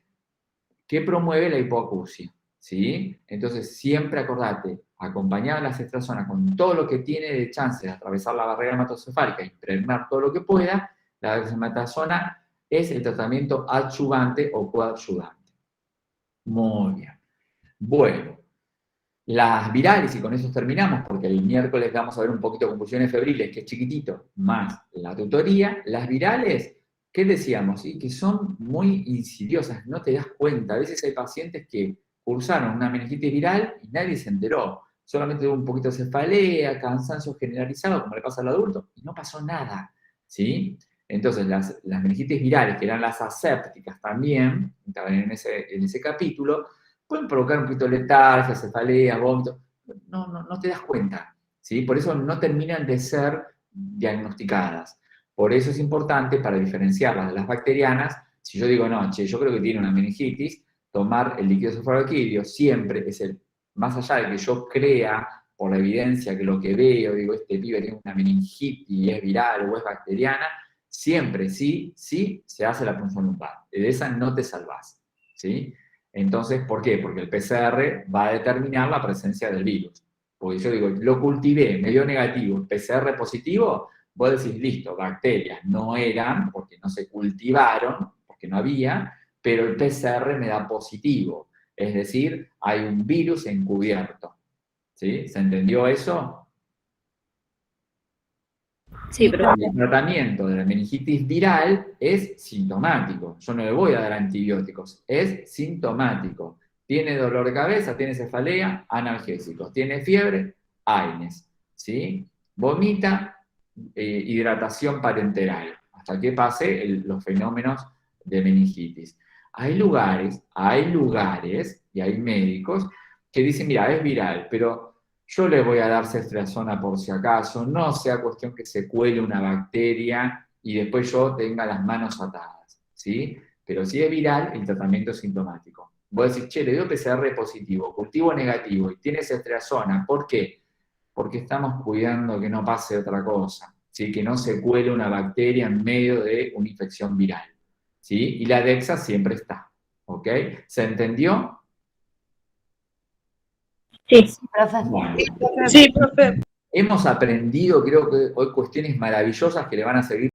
que promueve la hipoacusia, ¿sí? Entonces, siempre acordate, acompañado de la ceftriaxona con todo lo que tiene de chance de atravesar la barrera hematocefálica, impregnar todo lo que pueda, la dexametasona es el tratamiento adyuvante o coadyuvante. Muy bien. Bueno, las virales, y con eso terminamos, porque el miércoles vamos a ver un poquito de convulsiones febriles, que es chiquitito, más la tutoría. Las virales, ¿qué decíamos? ¿Sí? Que son muy insidiosas, no te das cuenta. A veces hay pacientes que cursaron una meningitis viral y nadie se enteró. Solamente tuvo un poquito de cefalea, cansancio generalizado, como le pasa al adulto, y no pasó nada, ¿sí? Entonces, las meningitis virales, que eran las asépticas también, estaban en ese capítulo, pueden provocar un poquito de letargia, cefalea, vómito. No te das cuenta, ¿sí? Por eso no terminan de ser diagnosticadas. Por eso es importante, para diferenciarlas de las bacterianas, si yo digo, no, che, yo creo que tiene una meningitis, tomar el líquido cefalorraquídeo siempre es más allá de que yo crea, por la evidencia que lo que veo, digo, este pibe tiene una meningitis, es viral o es bacteriana, siempre sí se hace la punción lumbar. De esa no te salvás, ¿sí? Entonces, ¿por qué? Porque el PCR va a determinar la presencia del virus. Porque yo digo, lo cultivé, me dio negativo, PCR positivo, vos decís, listo, bacterias no eran, porque no se cultivaron, porque no había, pero el PCR me da positivo. Es decir, hay un virus encubierto. ¿Sí? ¿Se entendió eso? Sí, pero el tratamiento de la meningitis viral es sintomático. Yo no le voy a dar antibióticos, es sintomático. Tiene dolor de cabeza, tiene cefalea, analgésicos. Tiene fiebre, AINES. ¿Sí? Vomita, hidratación parenteral, hasta que pase los fenómenos de meningitis. Hay lugares y hay médicos que dicen, mira, es viral, pero yo le voy a dar ceftriaxona por si acaso, no sea cuestión que se cuele una bacteria y después yo tenga las manos atadas, ¿sí? Pero si es viral, el tratamiento es sintomático. Vos decís, che, le dio PCR positivo, cultivo negativo y tiene ceftriaxona, ¿por qué? Porque estamos cuidando que no pase otra cosa, ¿sí? Que no se cuele una bacteria en medio de una infección viral, ¿sí? Y la dexa siempre está, ¿ok? ¿Se entendió? Sí, profe. Bueno, Sí, profe. hemos aprendido, creo que hoy, cuestiones maravillosas que le van a servir